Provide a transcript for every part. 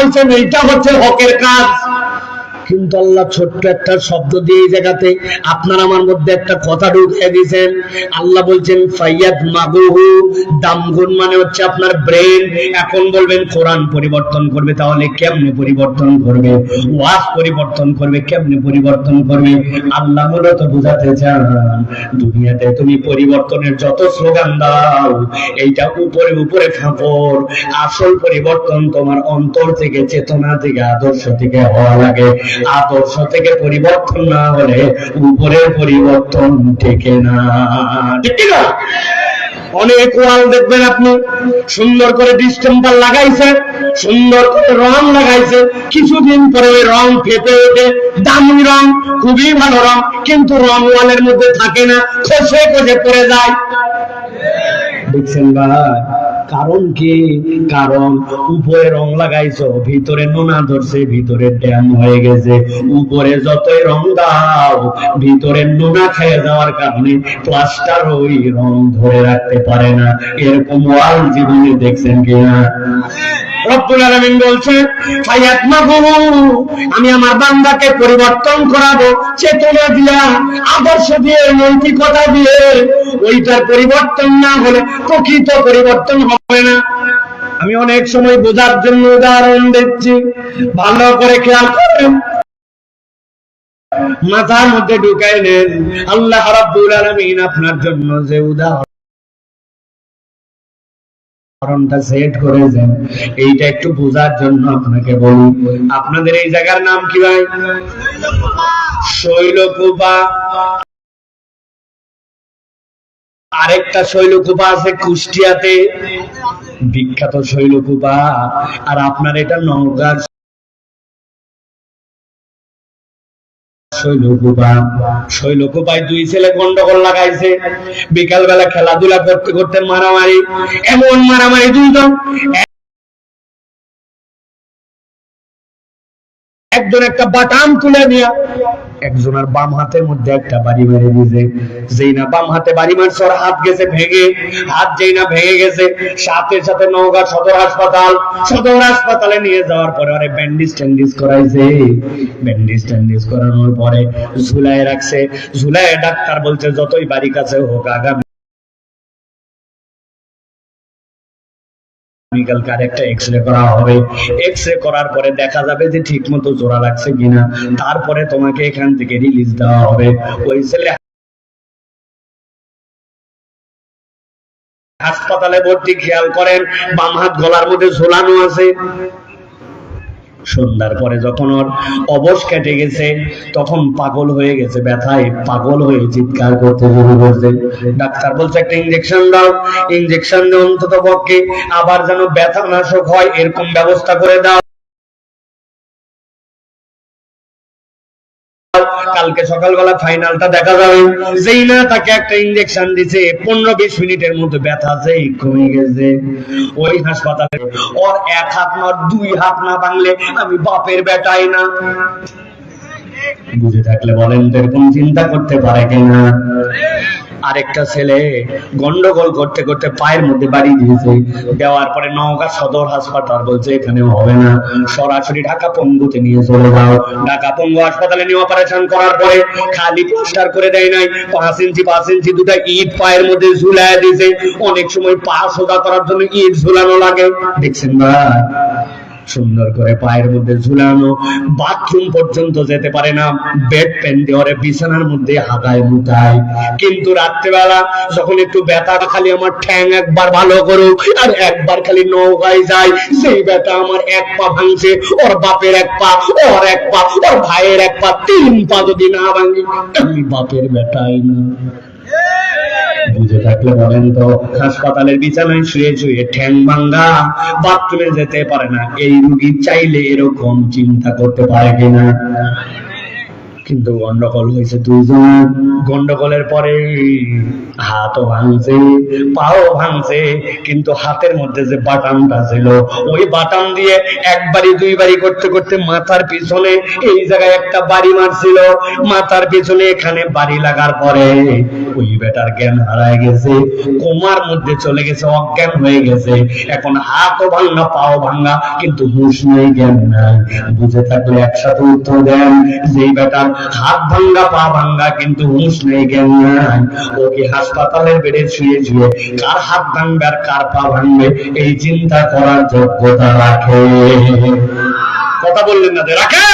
বলছেন এইটা হচ্ছে হকের কাজ। কিন্তু আল্লাহ ছোট্ট একটা শব্দ দিয়ে এই জায়গাতে আপনার আমার মধ্যে একটা কথা ঢুকিয়ে দিয়েছেন। আল্লাহ বলছেন ফাইয়াত মাগুহু, দামগুন মানে হচ্ছে আপনার ব্রেন। এখন বলবেন কোরআন পরিবর্তন করবে, তাহলে কেমনে পরিবর্তন করবে? ওয়াজ পরিবর্তন করবে, কেমনে পরিবর্তন করবে? আল্লাহ মূলত বুঝাতে চান দুনিয়াতে তুমি পরিবর্তনের যত স্লোগান দাও এইটা উপরে উপরে ফাঁপড়, আসল পরিবর্তন তোমার অন্তর থেকে, চেতনা থেকে, আদর্শ থেকে হওয়া লাগে। আদর্শ থেকে পরিবর্তন না হলে উপরের পরিবর্তন টেকে না, ঠিক না? অনেক ওয়াল দেখবেন আপনি সুন্দর করে ডিস্টেম্পার লাগাইছে, সুন্দর করে রং লাগাইছে, কিছুদিন পরে ওই রং ফেটে ওঠে, দামি রং, খুবই ভালো রং, কিন্তু রং ওয়ালের মধ্যে থাকে না, খসে খসে পড়ে যায়। দেখছেন ভাই, কারণ কি? কারণ উপরে রং লাগাইছো, ভিতরে নোনা ধরছে, ভিতরে ড্যাম হয়ে গেছে। উপরে যতই রং দাও ভিতরে নোনা খেয়ে যাওয়ার কারণে প্লাস্টার ওই রং ধরে রাখতে পারে না। এরকম ওয়াল জীবনে দেখছেন কিনা? রব্বুল আলামিন বলছেন ফায়াতমাগুহু, আমি আমার বান্দাকে পরিবর্তন করাবো চেতনা দিয়া, আদর্শ দিয়ে, নৈতিকতা দিয়ে। ওইটার পরিবর্তন না হলে প্রকৃত পরিবর্তন হবে না। আমি অনেক সময় বোঝার জন্য উদাহরণ দিচ্ছি, ভালো করে খেয়াল করেন, মাথার মধ্যে ঢুকাই নেন। আল্লাহ রাব্বুল আলামিন আপনার জন্য যে উদাহরণটা সেট করেছেন, এইটা একটু বোঝার জন্য আপনাকে বলি। আপনাদের এই জায়গার নাম কি ভাই? শৈলকুপা। আরেকটা শৈলকুপা আছে কুষ্টিয়াতে, বিখ্যাত শৈলকুপা। আর আপনার এটা নওগাঁর শৈলকুপা। শৈলকুপায় দুই ছেলে গন্ডগোল লাগাইছে, বিকাল বেলা খেলাধুলা করতে করতে মারামারি, এমন মারামারি, দুইজন, একজন একটা বাটাম তুলে নিয়ে একজনের বাম হাতের মধ্যে একটা বাড়ি মেরে দিয়েছে। যেই না বাম হাতে বাড়ি মারছে, ওর হাত গেছে ভেঙে। হাত যেই না ভেঙে গেছে, সাথে সাথে নওগাঁ সদর হাসপাতালে নিয়ে যাওয়ার পরে ওরে ব্যান্ডেজ ট্যান্ডেজ করাইছে। ব্যান্ডেজ ট্যান্ডেজ করানোর পরে ঝুলায় রাখছে। ঝুলায় ডাক্তার বলছে যতই বাড়ি কাছে হোক, আগামী একটা এক্সরে করা হবে। এক্সরে করার পরে দেখা যাবে যে ঠিক মতো জোড়া লাগছে কিনা, তারপরে তোমাকে এখান থেকে রিলিজ দেওয়া হবে। ওই ছেলে হাসপাতালে ভর্তি, খেয়াল করেন বাম হাত গলার মধ্যে ঝোলানো আছে। সন্ধ্যার পরে যখন ওর অবশ কেটে গেছে, তখন পাগল হয়ে গেছে, ব্যথায় পাগল হয়ে চিৎকার করতে শুরু করছে। ডাক্তার বলছে একটা ইঞ্জেকশন দাও, ইঞ্জেকশন দিয়ে অন্তত পক্ষে আবার যেন ব্যথা নাশক হয় এরকম ব্যবস্থা করে দাও। কালকে সকালবেলা ফাইনালটা দেখা যাবে। যেই না তাকে একটা ইঞ্জেকশন দিছে, 15-20 মিনিটের মধ্যে ব্যথা যেই কমে গেছে। ওই হাসপাতালে ওর এক হাত না, দুই হাত না ভাঙলে আমি বাপের বেটাই না। বুঝে থাকলে বলেন তো এরকম চিন্তা করতে পারে কিনা? আরেকটা ছেলে গন্ডগোল করতে করতে পায়ের মধ্যে বাড়ি দিয়েছে। দেওয়ার পরে নওগাঁ সদর হাসপাতাল বলছে এখানে হবে না, সরাসরি ঢাকা পঙ্গুতে নিয়ে চলে যাও। ঢাকা পঙ্গু হাসপাতালে নিয়ে অপারেশন করার পরে খালি প্লাস্টার করে দেয় নাই, 5 ইঞ্চি দুটা ইট পায়ের মধ্যে ঝুলায় দিয়েছে। অনেক সময় পা সোজা করার জন্য ইট ঝুলানো লাগে, দেখছেন না? সুন্দর করে পায়ের মধ্যে ঝুলানো, বাথরুম পর্যন্ত যেতে পারে না, বেড পেন দিয়ে বিছানার মধ্যে হাগায় মুতায়। কিন্তু রাত্রেবেলা যখন একটু ব্যথা, খালি আমার ঠ্যাং একবার ভালো করুক, আর একবার খালি নৌকায় যায়, সেই ব্যথা আমার এক পা ভাঙছে, ওর বাপের এক পা, ওর এক পা, ওর ভাইয়ের এক পা, 3 পা যদি না ভাঙি আমি বাপের বেটাই না। বুঝে থাকলে বলেন তো, হাসপাতালের বিছানায় শুয়ে শুয়ে ঠ্যাং ভাঙ্গা, বাথরুমে যেতে পারে না, এই রোগী চাইলে এরকম চিন্তা করতে পারে কিনা? কিন্তু গন্ডগোল হয়েছে দুইজন। গন্ডগোলের পরে হাতও ভাঙছে, পাও ভাঙছে, কিন্তু হাতের মধ্যে যে বাটামটা ছিল ওই বাটাম দিয়ে একবারই দুইবারই করতে করতে মাথার পিছনে এই জায়গায় একটা বাড়ি মারছিল। মাথার পিছনে এখানে বাড়ি লাগার পরে ওই বেটার জ্ঞান হারায় গেছে, কোমার মধ্যে চলে গেছে, অজ্ঞান হয়ে গেছে। এখন হাতও ভাঙা, পাও ভাঙা, কিন্তু হুঁশ নেই, জ্ঞান নাই। বুঝে থাকলে একসাথে উত্তর দেন, যেই বেটার হাত ভাঙ্গা, পা ভাঙ্গা, কিন্তু হুঁশ নেই, জ্ঞান নাই, ও কি হাসপাতালের বেডে শুয়ে শুয়ে কার হাত ভাঙবে আর কার পা ভাঙবে এই চিন্তা করার যোগ্যতা রাখে? কথা বললেন না যে রাখে?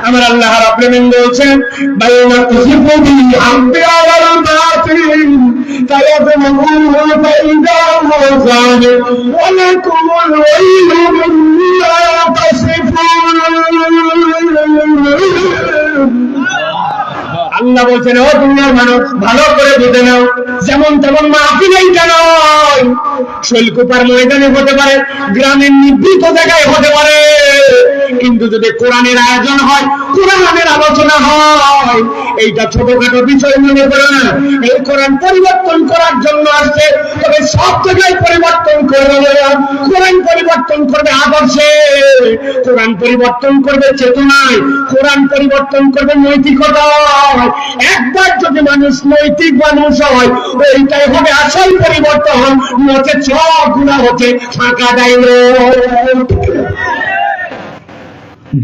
আমার আল্লাহ রাব্বুল আলামিন বলছেন, বাইনা কুসিফুল হামদি ওয়াল বাতিল তায়াবুহু বাইদা ওয়াজান ওয়া লাকুমুল ওয়াইলু মিম্মা তাসিফুন। আল্লাহ বলছেন, ও দুনিয়ার মানুষ, ভালো করে বুঝে নাও, যেমন তেমন মাহফিলেই কেন, শৈলকুপার ময়দানে হতে পারে, গ্রামের নিভৃত জায়গায় হতে পারে, কিন্তু যদি কোরআনের আয়োজন হয়, কোরআনের আলোচনা হয়, এইটা ছোটখাটো বিষয় মনে করে না। এই কোরআন পরিবর্তন করার জন্য আসছে, তবে সব জায়গায় পরিবর্তন করবে না। কোরআন পরিবর্তন করবে আদর্শে, কোরআন পরিবর্তন করবে চেতনায়, কোরআন পরিবর্তন করবে নৈতিকতায়। একবার যদি মানুষ নৈতিক মানুষ হয়, ওইটাই হবে আসল পরিবর্তন, নচেত সবগুলা হচ্ছে ফাঁকা ডায়লগ।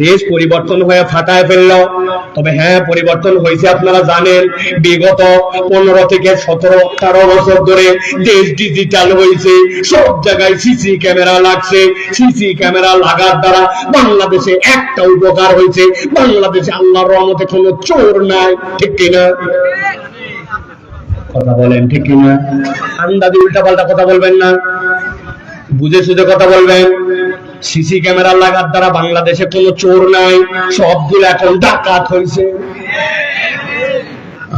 দেশ পরিবর্তন হয়ে ফাটায় ফেলল। তবে হ্যাঁ, পরিবর্তন হয়েছে আপনারা জানেন, বিগত 15 থেকে 17-18 বছর ধরে দেশ ডিজিটাল হয়েছে, সব জায়গায় সিসি ক্যামেরা লাগছে। সিসি ক্যামেরা লাগার দ্বারা বাংলাদেশে একটা উপকার হয়েছে, বাংলাদেশে আল্লাহর রহমতে কোনো চোর নাই। ঠিক কিনা? কথা বলেন ঠিক কিনা? আন্দাজে উল্টা পাল্টা কথা বলবেন না, বুঝে সুঝে কথা বলবেন। সিসি ক্যামেরা লাগার দ্বারা বাংলাদেশে কোনো চোর নাই, সবগুলো এখন ডাকাত হয়েছে।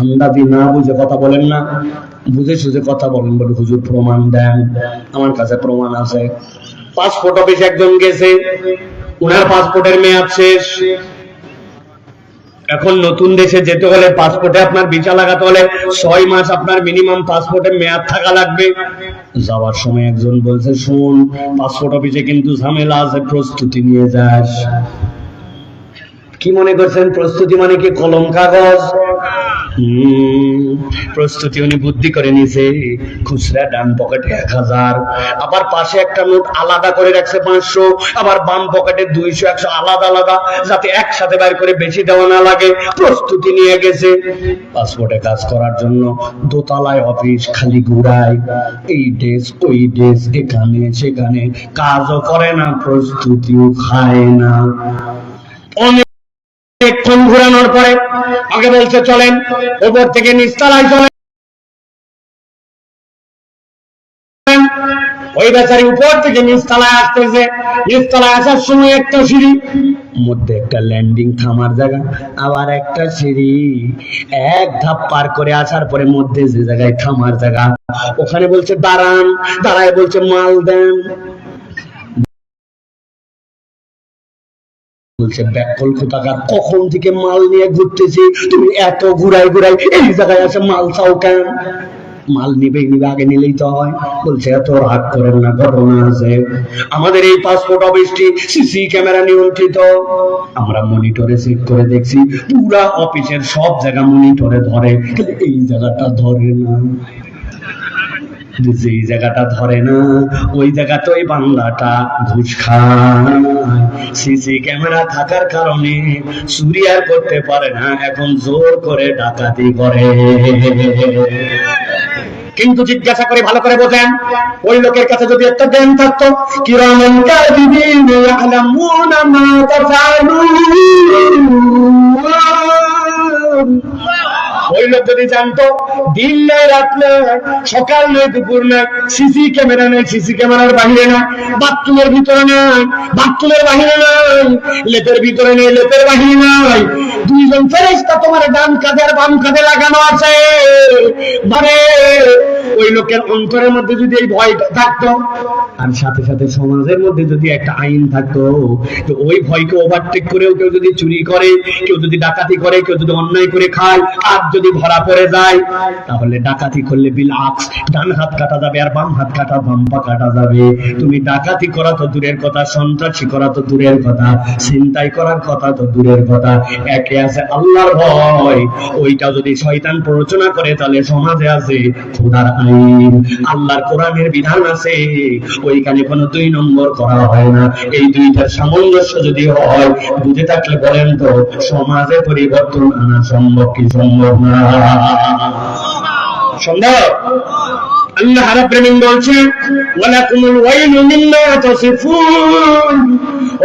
আন্দাজি না বুঝে কথা বলেন না, বুঝে সুঝে কথা বলেন। বলে হুজুর প্রমাণ দেন। আমার কাছে প্রমাণ আছে। পাসপোর্ট অফিসে একজন গেছে, উনার পাসপোর্টের মেয়াদ শেষ। এখন নতুন দেশে যেতে হলে পাসপোর্টে আপনার ভিসা লাগাতে হলে 6 মাস আপনার মিনিমাম পাসপোর্টের মেয়াদ থাকা লাগবে। যাওয়ার সময় একজন বলছে, শোন, পাসপোর্ট অফিসে কিন্তু ঝামেলা আছে, প্রস্তুতি নিয়ে যাস। কি মনে করছেন প্রস্তুতি মানে কি কলম কাগজ? প্রস্তুতি উনি বুদ্ধি করে নিছে। খুচরা ডান পকেটে 1000, আবার পাশে একটা নোট আলাদা করে রাখছে 500, আবার বাম পকেটে 200, 100 আলাদা আলাদা, যাতে একসাথে বাইর করে বেশি দেওয়া না লাগে। প্রস্তুতি নিয়ে গেছে পাসপোর্টে কাজ করার জন্য। দোতলায় অফিস, খালি ঘুরায়, এই ডেস্ক ওই ডেস্ক, এখানে সেখানে, কাজও করে না, প্রস্তুতিও খায় না। অনেকক্ষণ ঘুরানোর পরে আগে বলছে চলেন, ওপর থেকে নিচতলায় চলেন। ওই বেচারি উপর থেকে নিচতলায় আসতেছে। নিচতলায় আসার সময় একটা সিঁড়ি, মধ্যে একটা ল্যান্ডিং, থামার জায়গা, আবার একটা সিঁড়ি। এক ধাপ পার করে আসার পরে মধ্যে যে জায়গায় থামার জায়গা, ওখানে বলছে দাঁড়ান। দাঁড়ায় বলছে মাল দেন। বলছে ব্যাকল কোথাকার, কখন থেকে মাল নিয়ে ঘুরতেছি, তুমি এত ঘুরাই ঘুরাই এই জায়গায় আসে মাল চাও কেন? মাল নিবে আগে নিলেই তো হয়। বলছে এত রাগ করেন না, ঘটনা আছে। আমাদের এই পাসপোর্ট অফিসটি সিসি ক্যামেরা নিয়ন্ত্রিত। আমরা মনিটরে চেক করে দেখছি, পুরা অফিসের সব জায়গা মনিটরে ধরে, এই জায়গাটা ধরে না। যেই জায়গাটা ধরে না ওই জায়গাতেই বাংলাটা ঘুষ খায়। সিসি ক্যামেরা থাকার কারণে চুরি আর করতে পারে না, এখন জোর করে ডাকাতি করে। কিন্তু জিজ্ঞাসা করে ভালো করে বোঝেন, ওই লোকের কাছে যদি একটা জ্ঞান থাকতো, কিরামান কাতিবিন ইয়ালামুনা মা তাফআলুন, ওই লোক যদি জানতো দিন নাই রাত নাই, সকাল নয় দুপুর নাই, সিসি ক্যামেরা নাই, সিসি ক্যামেরার বাহিরে নাই, বাথরুমের ভিতরে নাই, বাথরুমের বাহিরে নাই, লেপের ভিতরে নেই, লেপের বাহিরে নাই, দুইজন ফেরেশতা তোমার ডান কাঁধে আর বাম কাঁধে লাগানো আছে, মানে ওই লোকের অন্তরের মধ্যে যদি এই ভয়টা থাকতো, আর সাথে সাথে সমাজের মধ্যে যদি একটা আইন থাকতো, তো ওই ভয়কে ওভারটেক করেও কেউ যদি চুরি করে, কেউ যদি ডাকাতি করে, কেউ যদি অন্যায় করে খায়, আর যদি ধরা পড়ে যায়, তাহলে ডাকাতি করলে বিল আক্স, ডান হাত কাটা যাবে আর বাম হাত কাটা, বাম পা কাটা যাবে। তুমি ডাকাতি করা তো দূরের কথা, সন্ত্রাসী করা তো দূরের কথা, ছিনতাই করার কথা তো দূরের কথা, একে আছে আল্লাহর ভয়, ওইটা যদি শয়তান প্ররোচনা করে তাহলে সমাজে আছে খোদার আইন, আল্লাহর কোরআনের বিধান আছে, ওইখানে কোনো 2 নম্বর করা হয় না। এই দুইটার সামঞ্জস্য যদি হয়, বুঝে থাকলে বলেন তো সমাজে পরিবর্তন আনা সম্ভব কি সম্ভব না? সম্ভব? আল্লাহ রাব্বুল আলামিন বলছেন ওয়ালাকুমুল ওয়াইলু মিম্মা তাসিফুন।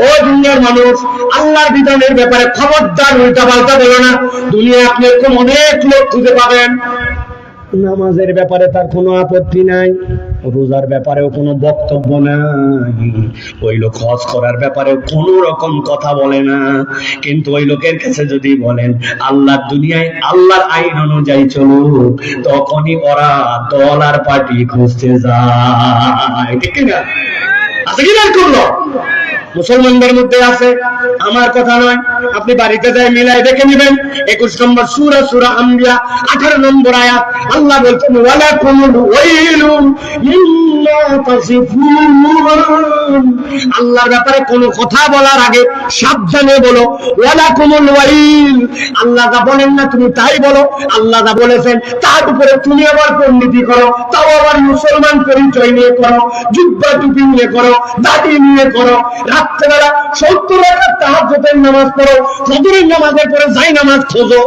ও দুনিয়ার মানুষ, আল্লাহর বিধানের ব্যাপারে খবরদার উল্টাপাল্টা বলো না। দুনিয়া আপনি এরকম অনেক লোক খুঁজে পাবেন, নামাজের ব্যাপারে তার কোনো আপত্তি নাই, রোজার ব্যাপারেও কোনো বক্তব্য নাই, ওই লোক হজ করার ব্যাপারে কোনো রকম কথা বলে না, কিন্তু ওই লোকের কাছে যদি বলেন আল্লাহর দুনিয়ায় আল্লাহর আইন অনুযায়ী চলুক, তখনই ওরা দল আর পার্টি খুঁজতে যায়। ঠিক না? আছে কি না? করলো মুসলমানদের মধ্যে আছে, আমার কথা নয়, আপনি বাড়িতে যাই মিলাই দেখে নেবেন। 21 নম্বর সূরা, সূরা আম্বিয়া 18 নম্বর আয়াত, আল্লাহ বলছেন ওয়ালাকুমুল ওয়াইলু মিম্মা তাসিফুন। আল্লাহর ব্যাপারে কোনো কথা বলার আগে সাবধানে বলো, ওয়ালাকুমুল ওয়াইল, আল্লাহ যা বলেন না তুমি তাই বলো, আল্লাহ যা বলেছেন তার উপরে তুমি আবার পণ্ডিতি করো, তাও আবার মুসলমান পরিচয় নিয়ে করো, জুব্বা টুপি নিয়ে করো, দাড়ি নিয়ে করো, রাত্রেবেলা 70 রাকাত তাহাজ্জুদের নামাজ পড়ো, ফজরের নামাজের পরে যাই নামাজ খোঁজো।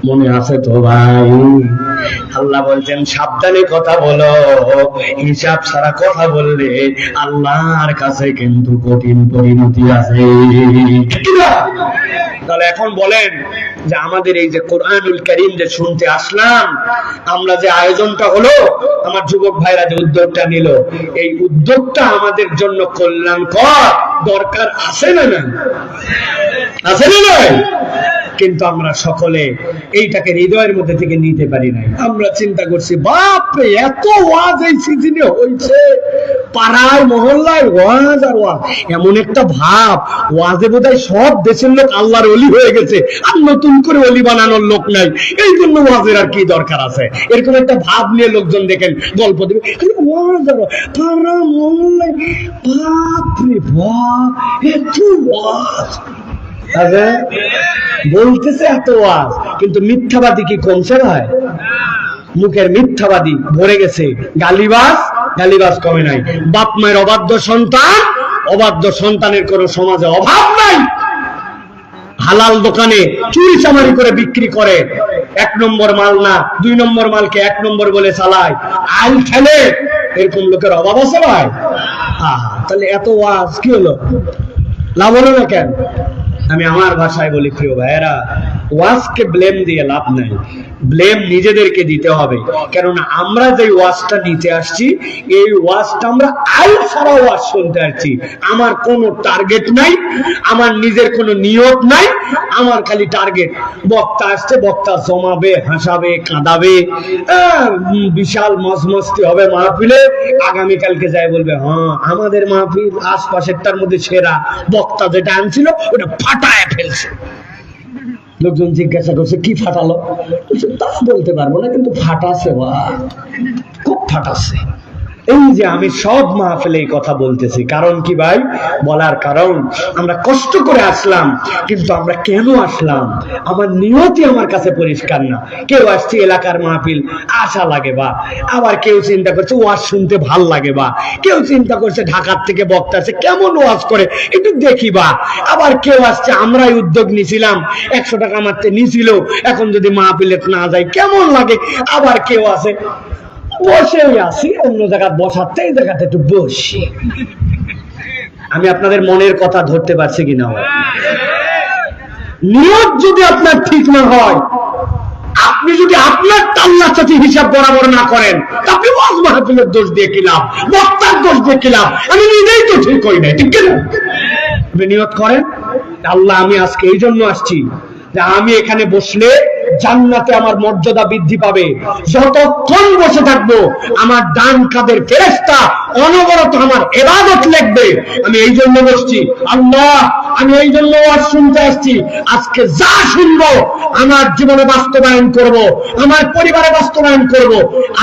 মনে আছে তো ভাই? আল্লাহ বলছেন সাবধানে কথা বলো, হিসাব ছাড়া কথা বললে আল্লাহর কাছে কিন্তু কঠিন পরিণতি আছে। তাহলে এখন বলেন যে আমাদের এই যে কোরআনুল কারীম যে শুনতে আসলাম, আমরা যে আয়োজনটা হলো, আমার যুবক ভাইরা যে উদ্যোগটা নিল, এই উদ্যোগটা আমাদের জন্য কল্যাণকর, দরকার আছে না? না আছে না? কিন্তু আমরা সকলে এইটাকে হৃদয়ের মধ্যে থেকে নিতে পারি নাই। আমরা চিন্তা করছি বাপরে এত ওয়াজ এই সিজনে হইছে, পাড়ায় মহল্লায় ওয়াজ আর ওয়াজ, এমন একটা ভাব ওয়াজে বোধহয় সব দেশের লোক আল্লাহর ওলি হয়ে গেছে, আর নতুন করে ওলি বানানোর লোক নাই, এই জন্য ওয়াজের আর কি দরকার আছে, এরকম একটা ভাব নিয়ে লোকজন দেখেন গল্প দেবে, ওয়াজ আর পাড়া মহল্লায়, বাপরে বাপ এত ওয়াজ। বলতেছে এত ওয়াজ, কিন্তু মিথ্যাবাদী কি কমছে ভাই? মুখের মিথ্যাবাদী ভরে গেছে, গালিবাজ কমে নাই। বাপ মায়ের অবাধ্য সন্তান, অবাধ্য সন্তানের কোন সমাজে অভাব নাই। হালাল দোকানে চুরি চামারি করে বিক্রি করে, 1 নম্বর মাল না 2 নম্বর মালকে 1 নম্বর বলে চালায়, আইল ঠেলে, এরকম লোকের অভাব আছে ভাই? তাহলে এত ওয়াজ কি হলো? লাভ হলো না কেন? আমি আমার ভাষায় বলি, প্রিয় ভাইয়েরা, ওয়াজকে ব্লেম দিয়ে লাভ নাই, ব্লেম নিজেদেরকে দিতে হবে। কেননা আমরা যে ওয়াজটা নিতে আসছি, এই ওয়াজটা আমরা আইল ছাড়া ওয়াজ শুনতে আসছি। আমার কোনো টার্গেট নাই, আমার নিজের কোনো নিয়ত নাই, আমার খালি টার্গেট বক্তা আসছে, বক্তা জমাবে, হাসাবে, কাঁদাবে, বিশাল মজমস্তি হবে মাহফিলে, আগামীকালকে যায় বলবে হ্যাঁ আমাদের মাহফিল আশপাশেরটার মধ্যে সেরা, বক্তা যেটা আনছিল ওটা ফাটায় ফেলছে। লোকজন জিজ্ঞাসা করছে কি ফাটালো, তা বলতে পারবো না, কিন্তু ফাটাছে, খুব ফাটাছে। এই যে আমি সব মাহফিলে এই কথা বলতেছি, কারণ কি ভাই? বলার কারণ আমরা কষ্ট করে আসলাম, কিন্তু আমরা কেন আসলাম আমার নিয়তই আমার কাছে পরিষ্কার না। কেউ আসছে এলাকার মাহফিল আশা লাগে, বা আবার কেউ চিন্তা করছে ওয়াজ শুনতে ভাল লাগে, বা কেউ চিন্তা করছে ঢাকার থেকে বক্তা আছে কেমন ওয়াজ করে একটু দেখি, বা আবার কেউ আসছে আমরাই উদ্যোগ নিছিলাম, 100 টাকা মারতে নিছিল, এখন যদি মাহফিলে না যায় কেমন লাগে। আবার কেউ আছে বসেই আসি, অন্য জায়গায় বসাতে, এই জায়গাতে একটু বসি। আমি আপনাদের মনের কথা ধরতে পারছি কিনা? নিয়ত যদি আপনার ঠিক না হয়, আপনি যদি আপনার আল্লাহর সাথে হিসাব বরাবর না করেন, আপনি ওয়াজ মাহফিলের দোষ দিয়ে কি লাভ, বক্তার দোষ দিয়ে কি লাভ? আমি নিজেই তো ঠিক করি নাই, ঠিক কিনা? আপনি নিয়ত করেন, আল্লাহ আমি আজকে এই জন্য আসছি যে আমি এখানে বসলে জান্নাতে আমার মর্যাদা বৃদ্ধি পাবে। যতক্ষণ বসে থাকবো আমার ডান কাঁধের ফেরেশতা অনবরত আমার ইবাদত লিখবে। আমি এই জন্য বসছি, আল্লাহ আমি এই জন্য ওয়াজ শুনতে আসছি। আজকে যা শুনবো আমার জীবনে বাস্তবায়ন করব, আমার পরিবারে বাস্তবায়ন করব।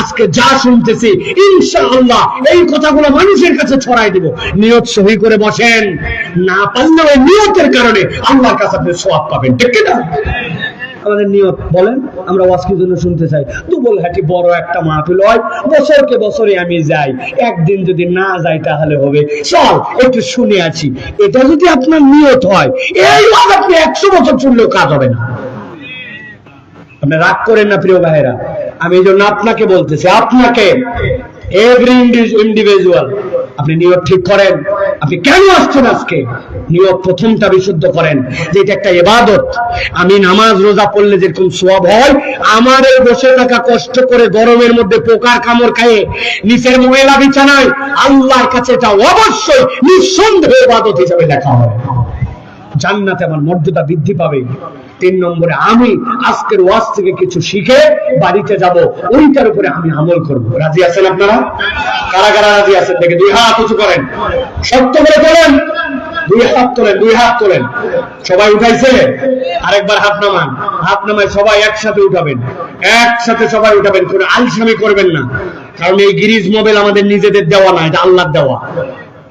আজকে যা শুনতেছি ইনশাআল্লাহ এই কথাগুলো মানুষের কাছে ছড়াই দেব। নিয়ত সহি করে বসেন, না পারলে ওই নিয়তের কারণে আল্লাহর কাছে আপনি সওয়াব পাবেন, ঠিক কি না? আমাদের নিয়ত বলেন, আমরা ওয়াজ কি জন্য শুনতে চাই? দুবলহাটি বড় একটা মাহফিল হয়, বছরকে বছরে আমি যাই, একদিন যদি না যাই তাহলে হবে, চল একটু শুনে আছি। এটা যদি আপনার নিয়ত হয়, এই ওয়াজ আপনি 100 বছর শুনলেও কাজ হবে না। আপনি রাগ করেন না প্রিয় ভাইয়েরা, আমি এই জন্য আপনাকে বলতেছি, আপনাকে এভরি ইন্ডিভিজুয়াল আপনি নিয়ত ঠিক করেন। আপনি কেন আসছেন আজকে? নিয়ত প্রথমটা বিশুদ্ধ করেন যে এটা একটা ইবাদত। আমি নামাজ রোজা পড়লে যেরকম সওয়াব হয়, আমার এই বসে থাকা কষ্ট করে গরমের মধ্যে পোকার কামড় খায়ে নিচের ময়লা বিছানায় আল্লাহর কাছে এটা অবশ্যই নিঃসন্দেহে ইবাদত হিসেবে দেখা হয়। জান্নাতে আমার মর্যাদা বৃদ্ধি পাবে। 3 নম্বরে, আমি আজকের ওয়াজ থেকে কিছু শিখে বাড়িতে যাব, ওইটার উপরে আমি আমল করব। রাজি আছেন আপনারা? কারা কারা রাজি আছেন? দেখে 2 হাত উঁচু করেন, শক্ত করে তোলেন, 2 হাত তোলেন, 2 হাত তোলেন। সবাই উঠাইছে? আরেকবার হাত নামান, হাত নামায় সবাই একসাথে উঠাবেন, একসাথে সবাই উঠাবেন, কোনো আলসামি করবেন না। কারণ এই গিরিজ মোবাইল আমাদের নিজেদের দেওয়া না, এটা আল্লাহর দেওয়া।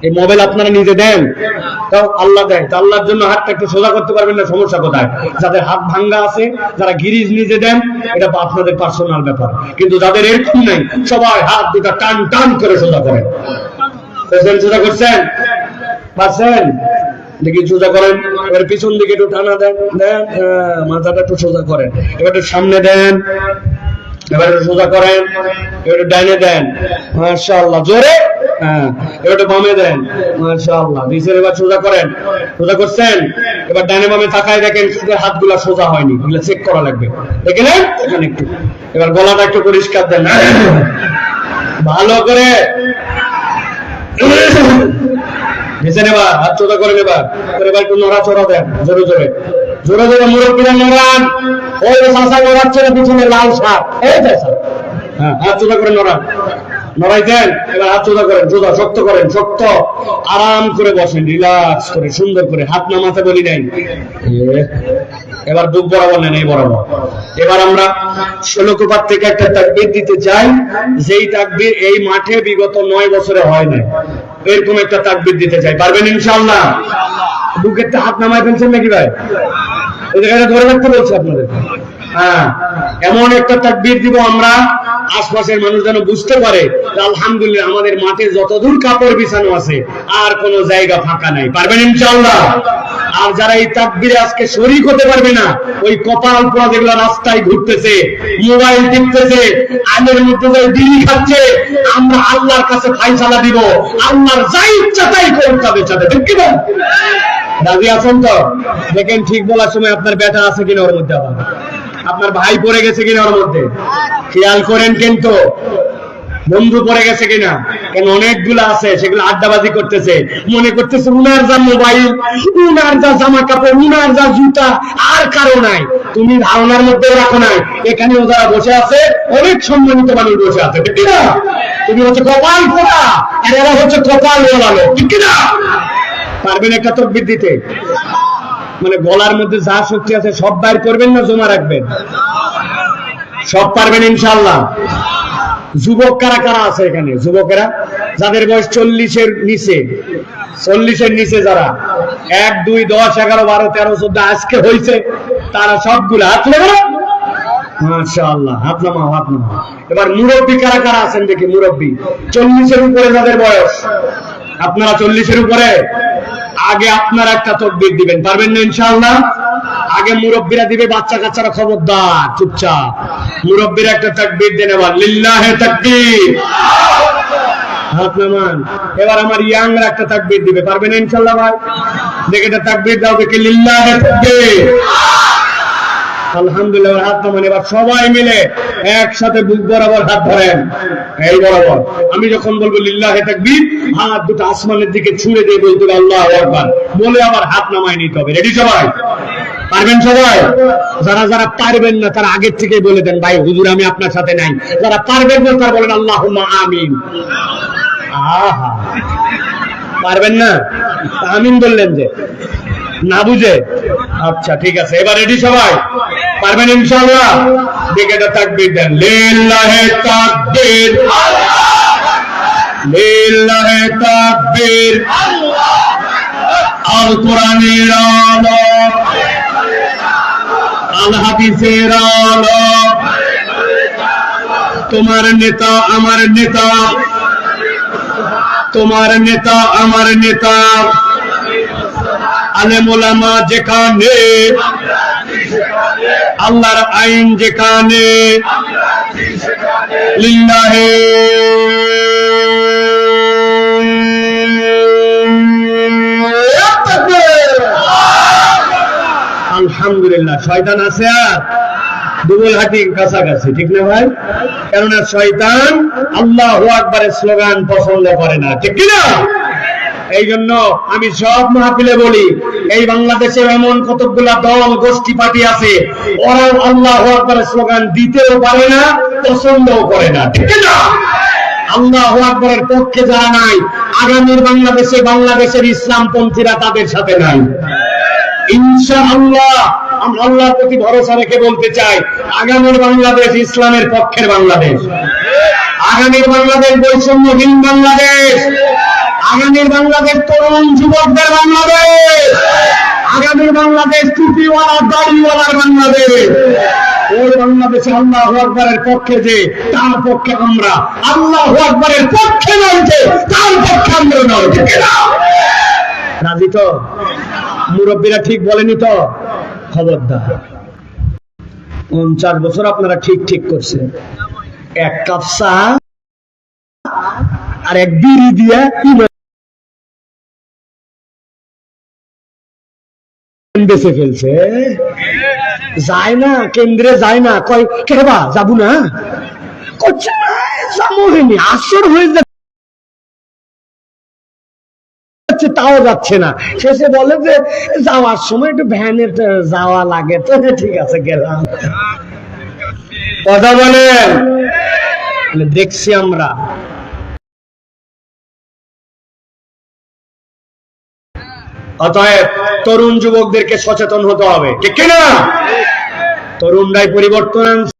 এই মোবাইল আপনারা নিজে দেন, তাও আল্লাহ দেয়। তো আল্লাহর জন্য হাতটা একটু সোজা করতে পারবেন না, সমস্যা কোথায়? যাদের হাত ভাঙ্গা আছে, যারা গিরিজ নিজে দেন, এটা আপনাদের পার্সোনাল ব্যাপার। কিন্তু যাদের এরকম নাই, সবাই হাত দুটা টান টান করে সোজা করেন। সোজা করছেন? পারছেন? দেখি সোজা করেন। এবার পিছন দিকে একটু টানা দেন, দেন, মাথাটা একটু সোজা করেন। এবার একটু সামনে দেন, এবার একটু সোজা করেন, এবার ডাইনে দেন, মাশাআল্লাহ, জোরে। হ্যাঁ, এবার বামে দেন, মাশাআল্লাহ। নিচের এবার সোজা করেন, সোজা করছেন। এবার ডানে বামে তাকায় দেখেন হাতগুলা সোজা হয়নি, এগুলো চেক করা লাগবে, দেখলেন? এখানে একটু, এবার গলাটা একটু পরিষ্কার দেন ভালো করে। নিচেন, এবার হাত সোজা করেন, এবার একটু নড়াচড়া দেন, জোরে জোরে, জোরে জোরে। মুরব্বীরা নড়ান, ওই চাষা নড়াচ্ছে না, পিছনে লাল শাক, এই চাষা। হ্যাঁ, হাত সোজা করে নড়ান, নড়াই দেন। এবার হাত সোজা করেন, সোজা শক্ত করেন, শক্ত। আরাম করে বসেন, রিল্যাক্স করে, সুন্দর করে। হাত নামাতে বলি নাই। এবার বুক বরাবর নেন, এই বরাবর। এবার আমরা 16 কোপার থেকে একটা তাকবীর দিতে চাই, যেই তাকবীর এই মাঠে বিগত 9 বছরে হয় না। এরকম একটা তাকবীর দিতে চাই, পারবেন ইনশাআল্লাহ? বুকের হাত নামায় ফেলছেন নাকি ভাই? এই জায়গাটা ধরে রাখতে বলছি আপনাদের। হ্যাঁ, এমন একটা তাকবীর দিব আমরা, আশপাশের মানুষ যেন বুঝতে পারে আলহামদুলিল্লাহ আমাদের মাঠে যতদূর কাপড় বিছানো আছে আর কোন জায়গা ফাঁকা নাই। পারবেন ইনশাআল্লাহ? আর যারা এই তাকবীরে আজকে শরীক হতে পারবে না, ওই কপাল পোড়া যেগুলো রাস্তায় ঘুরতেছে, মোবাইল টিপতেছে, আলের মধ্যে যাই বিড়ি খাচ্ছে, আমরা আল্লাহর কাছে ফায়সালা দিব, আল্লাহর যা ইচ্ছা তাই করুন তাদের সাথে, ঠিক কি না? রাজি আছেন তো? দেখেন ঠিক বলার সময় আপনার ব্যাটা আছে কিনা ওর মধ্যে, আবার আপনার ভাই পড়ে গেছে কিনা ওর মধ্যে, খেয়াল করেন। কিন্তু বন্ধু পড়ে গেছে কিনা, কেন অনেকগুলো আছে সেগুলো আড্ডাবাজি করতেছে, মনে করতেছে উনার যা মোবাইল, উনার যা জামা কাপড়, উনার যা জুতা, আর কারো নাই। তুমি ধারণার মধ্যে রাখো নাই, এখানেও যারা বসে আছে অনেক সম্মানিত মানুষ বসে আছে, ঠিক না? তুমি হচ্ছে কপাল পোড়া, আর এরা হচ্ছে কপাল ওলালো, ঠিক না? পারবেন একটা তাকবীর দিতে? মানে গলার মধ্যে যা শক্তি আছে সব বাইর করবেন না জমা রাখবেন? সব পারবেন ইনশাআল্লাহ? যুবক কারা কারা আছে এখানে? যুবকেরা যাদের বয়স 40-এর নিচে, 40-এর নিচে যারা 1, 2, 10, 11, 12, 13, 14 আজকে হয়েছে, তারা সবগুলো হাত নামাও। মাশাআল্লাহ, হাত নামাও, হাত নামাও। এবার মুরব্বী কারা কারা আছেন দেখি? মুরব্বী 40-এর উপরে যাদের বয়স, আপনারা 40-এর উপরে, আগে আপনারা একটা তাকবীর দিবেন, পারবেন না ইনশাআল্লাহ? আগে মুরব্বীরা দিবে, বাচ্চা কাচ্চারা খবরদার চুপচাপ। মুরব্বীরা একটা তাকবীর দেন, এবার লিল্লাহে তাকবীর, হাত নামান। এবার আমার ইয়াংরা একটা তাকবীর দিবে, পারবেন ইনশাআল্লাহ ভাই? দেখে এটা তাকবীর দাও, দেখে লিল্লাহে তাকবীর। আলহামদুলিল্লাহ, হাত নামান। এবার সবাই মিলে একসাথে বুক বরাবর হাত ধরেন, এই বরাবর। আমি যখন বলবো লিল্লাহে তাকবীর, হাত দুটো আসমানের দিকে ছুঁড়ে দিয়ে বলতে হবে আল্লাহু আকবার, বলে আবার হাত নামায় নিতে হবে। রেডি সবাই? পারবেন সবাই? যারা যারা পারবেন না তারা আগের থেকে বলে দেন, ভাই হুজুর আমি আপনার সাথে নাই। যারা পারবেন না তারা বলেন আল্লাহুম্মা আমিন। আহা, পারবেন না? আমিন বললেন যে না বুঝে? আচ্ছা ঠিক আছে, এবার রেডি সবাই? পারবেন ইনশাআল্লাহ? দেখে এটা তাকবীর দেন, লিল্লাহে তাকবীর, লিল্লাহে তাকবীর। আল কোরআনের আলো, আল হাদিসের আলো, তোমার নেতা আমার নেতা, তোমার নেতা আমার নেতা, আলেম ওলামা যেখানে, আল্লাহর আইন যেখানে, লিল্লাহে আলহামদুলিল্লাহ। শয়তান আছে আর দুবল হাঁটি কাছাকাছি, ঠিক না ভাই? কেননা শয়তান আল্লাহু আকবারের স্লোগান পছন্দ করে না, ঠিক কিনা? এই জন্য আমি সব মাহফিলে বলি, এই বাংলাদেশে এমন কতগুলা দল গোষ্ঠী পার্টি আছে, ওরা আল্লাহু আকবারের স্লোগান দিতেও পারে না, পছন্দও করে না, ঠিক না? আল্লাহু আকবারের পক্ষে যারা নাই, আগামীর বাংলাদেশে বাংলাদেশের ইসলামপন্থীরা তাদের সাথে নাই। ইনশাআল্লাহ আমরা আল্লাহর প্রতি ভরসা রেখে বলতে চাই, আগামীর বাংলাদেশ ইসলামের পক্ষের বাংলাদেশ, আগামীর বাংলাদেশ বৈষম্যহীন বাংলাদেশ, আগামীর বাংলাদেশ তরুণ যুবকদের বাংলাদেশ, আগামীর বাংলাদেশ টুপিওয়ালা দাড়িওয়ালার বাংলাদেশ। ওই বাংলাদেশে আল্লাহু আকবারের পক্ষে যে, তার পক্ষে আমরা, আল্লাহু আকবারের পক্ষে নয় যে, তার পক্ষে আমরা নয়, ঠিক না? রাজি তো? মুরব্বীরা ঠিক বলেনি তো? খবরদার, 49 বছর আপনারা ঠিক ঠিক করছেন। এক কাপ চা আর এক বিড়ি দিয়া বেঁচে ফেলছে। যায় না, কেন্দ্রে যায় না, কয় কেবা যাবো না, করছে না, যাবো হয়নি, আসর হয়ে যাচ্ছে, তাও যাচ্ছে না। শেষে বলে যে যাওয়ার সময় একটু ভ্যানে যাওয়া লাগে, তো ঠিক আছে গেলাম। কথা বলেন? দেখছি আমরা। অতএব তরুণ যুবকদেরকে সচেতন হতে হবে, ঠিক কিনা? তরুণরাই পরিবর্তন আনছে।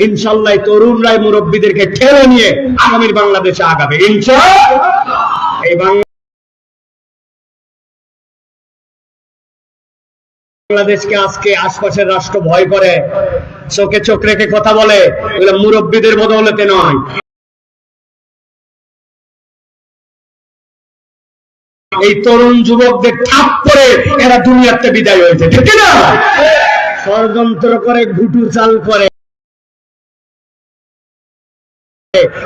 ইনশাআল্লাহ তরুণরাই মুরব্বীদেরকে ঠেলে নিয়ে আগামীর বাংলাদেশে আগাবে ইনশাআল্লাহ। এই বাংলাদেশকে আজকে আশপাশের রাষ্ট্র ভয় করে, চোখে চোখ রেখে কথা বলে, এগুলো মুরব্বীদের বদৌলতে নয়। এই তরুণ যুবকদের ঠাপ করে এরা দুনিয়াতে বিদায় হয়েছে, ঠিক না? ষড়যন্ত্র করে, ঘুটু চাল করে,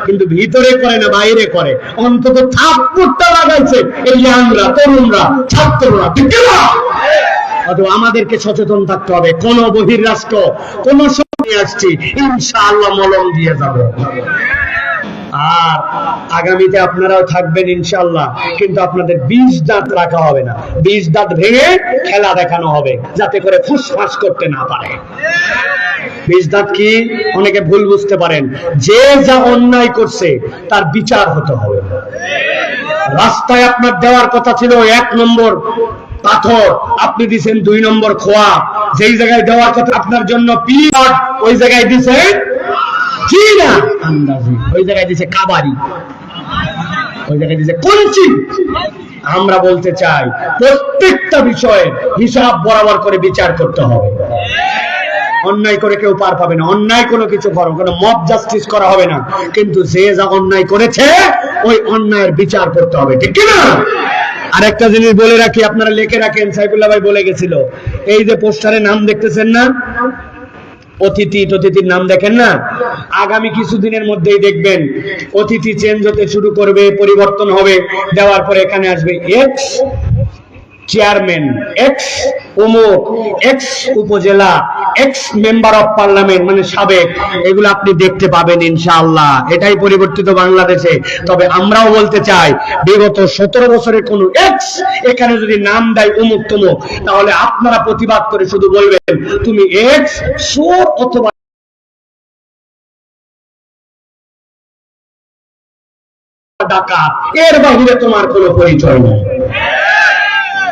কিন্তু ভিতরে করে না, বাইরে করে। অন্তত থাপ্পড়টা লাগাইছে এই আমরা তরুণরা, ছাত্ররা, ঠিক না? অথবা আমাদেরকে সচেতন থাকতে হবে। কোন বহির্রাষ্ট্র কোন সময় আসছি, ইনশাআল্লাহ মলম দিয়ে যাব। আর আগামীতে আপনারাও থাকবেন ইনশাআল্লাহ, কিন্তু আপনাদের 20 দাঁত রাখা হবে না, 20 দাঁত ভেঙে খেলা দেখানো হবে, যাতে করে ফুসফাস করতে না পারে। 20 দাঁত কি? অনেকে ভুল বুঝতে পারেন। যে যা অন্যায় করছে তার বিচার হতে হবে। রাস্তায় আপনার দেওয়ার কথা ছিল 1 নম্বর পাথর, আপনি দিচ্ছেন 2 নম্বর খোয়া। যেই জায়গায় দেওয়ার কথা আপনার জন্য পিট, ওই জায়গায় দিচ্ছেন কি না আন্দাজি, ওই জায়গায় দিচ্ছে কাবারি, ওই জায়গায় দিচ্ছে কঞ্চি। আমরা বলতে চাই প্রত্যেকটা বিষয়ে হিসাব বরাবর করে বিচার করতে হবে। অন্যায় করে কেউ পার পাবে না, অন্যায় কোনো কিছু করো, কোনো মব জাস্টিস করা হবে না, কিন্তু যে যা অন্যায় করেছে ওই অন্যায়ের বিচার করতে হবে, ঠিক না? আরেকটা জিনিস বলে রাখি, আপনারা লিখে রাখেন, সাইফুল্লাহ ভাই বলে গেছিল, এই যে পোস্টারে নাম দেখতেছেন না, অতিথির নাম দেখেন না, আগামী কিছুদিনের মধ্যেই দেখবেন অতিথি চেঞ্জ হতে শুরু করবে, পরিবর্তন হবে, দেওয়ার পরে এখানে আসবে এক্স চেয়ারম্যান, এক্স অমুক, এক্স উপজেলা, এক্স মেম্বার অফ পার্লামেন্ট, মানে সাবেক। এগুলো আপনি দেখতে পাবেন ইনশাআল্লাহ। এটাই পরিবর্তিত বাংলাদেশে। তবে আমরাও বলতে চাই, বিগত 17 বছরের কোন এক্স এখানে যদি নাম দেয় অমুক তমুক, তাহলে আপনারা প্রতিবাদ করে শুধু বলবেন তুমি এক্স চোর অথবা ডাকাত, এর বাহিরে তোমার কোনো পরিচয় নেই।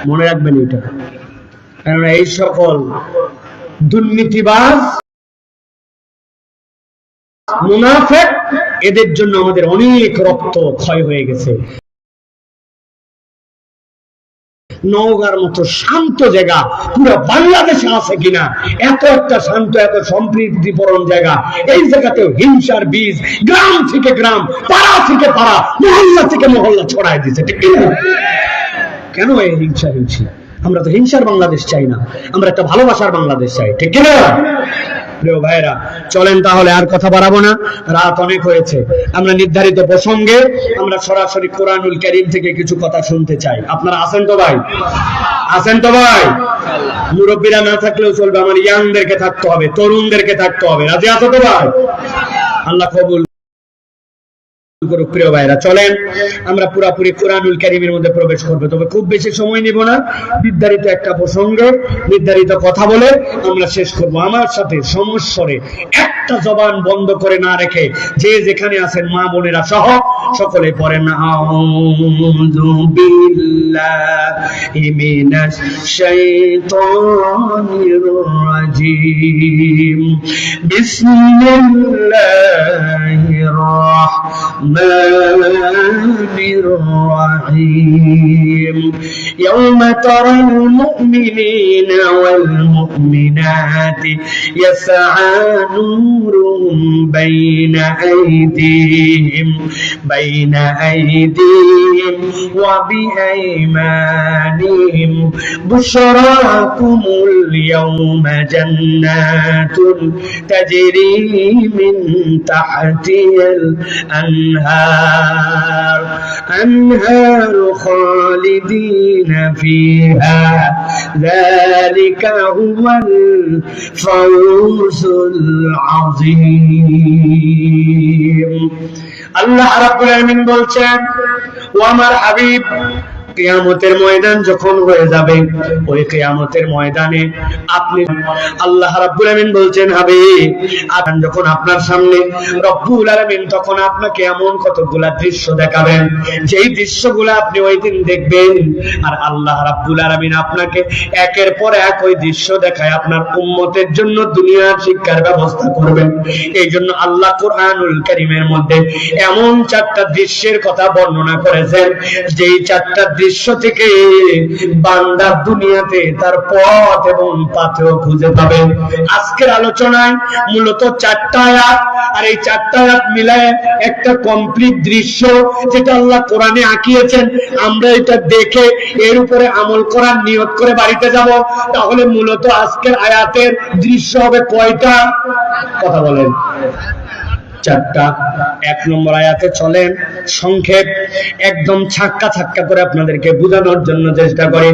মনে রাখবেন এটা, কারণ এই সকল দুর্নীতিবাজ মুনাফিক এদের জন্য আমাদের অনেক রক্ত ক্ষয় হয়ে গেছে। নওগাঁর মতো শান্ত জায়গা পুরো বাংলাদেশে আছে কিনা, এত একটা শান্ত, এত সম্প্রীতিপরণ জায়গা, এই জায়গাতেও হিংসার বীজ গ্রাম থেকে গ্রাম, পাড়া থেকে পাড়া, মহল্লা থেকে মহল্লা ছড়ায় দিচ্ছে। ঠিক কিনা? কেন এই হিংসা? আমরা তো হিংসার বাংলাদেশ চাই না, আমরা একটা ভালোবাসার বাংলাদেশ চাই। ঠিক কিনা? প্রিয় ভাইরা, চলেন তাহলে আর কথা বাড়াবো না, রাত অনেক হয়েছে। আমরা নির্ধারিত প্রসঙ্গে আমরা সরাসরি কোরআনুল কারীম থেকে কিছু কথা শুনতে চাই। আপনারা আছেন তো ভাই? আছেন তো ভাই? মুরব্বীরা না থাকলেও চলবে, আমার ইয়াংদেরকে থাকতে হবে, তরুণদেরকে থাকতে হবে। রাজি আছো তো ভাই? আল্লাহ কবুল করুক। প্রিয় ভাইরা, চলেন আমরা পুরাপুরি কোরআনুল কারীমের মধ্যে প্রবেশ করব। তবে খুব বেশি সময় নিব না, নির্ধারিত একটা প্রসঙ্গে নির্ধারিত কথা বলে আমরা শেষ করব। আমার সাথে সমস্বরে একটা জবান বন্ধ করে না রেখে যে যেখানে আছেন মা বোনেরা সহ সকলে পড়েন আউযু বিল্লাহি মিনাশ শাইতানির রাজীম বিসমিল্লাহির রাহমানির রাহিম ইয়াওমা তারাল মুমিনিনা ওয়াল মুমিনাতি ইয়াসআ নূরুহুম বাইনা আইদিহিম ওয়া বিআইমানিহিম বুশরাকুমুল ইয়াওমা জান্নাতুন তাজরি মিন তাহতিহাল أنهار خالدين فيها ذلك هو الفوز العظيم আল্লাহ রাব্বুল আলামিন বলছেন, ও আমার হাবিব, কিয়ামতের ময়দান যখন হয়ে যাবে, ওই কিয়ামতের ময়দানে আপনি, আল্লাহ রাব্বুল আলামিন বলছেন, হাবিব আপনি যখন আপনার সামনে রব্বুল আলামিন তখন আপনাকে এমন কতগুলা দৃশ্য দেখাবেন, যেই দৃশ্যগুলো আপনি ওই দিন দেখবেন, আর আল্লাহ রাব্বুল আলামিন আপনাকে একের পর এক ওই দৃশ্য দেখায় আপনার উম্মতের জন্য দুনিয়ার শিক্ষার ব্যবস্থা করবেন। এই জন্য আল্লাহ কোরআনুল কারীমের মধ্যে এমন 4টা দৃশ্যের কথা বর্ণনা করেছেন, যেই 4টা দৃশ্য থেকে বান্দা দুনিয়াতে তার পথ এবং পাথেও খুঁজে পাবে। আজকের আলোচনায় মূলত 4টা আয়াত, আর এই 4টা আয়াত মিলায় একটা কমপ্লিট দৃশ্য যেটা আল্লাহ কোরআনে আঁকিয়েছেন। আমরা এটা দেখে এর উপরে আমল করার নিয়ত করে বাড়িতে যাব। তাহলে মূলত আজকের আয়াতের দৃশ্য হবে কয়টা? কথা বলেন। 4টা। 1 নম্বর আয়াতে চলেন সংক্ষেপ একদম ছাক্কা ছাক্কা করে আপনাদেরকে বোঝানোর জন্য চেষ্টা করি।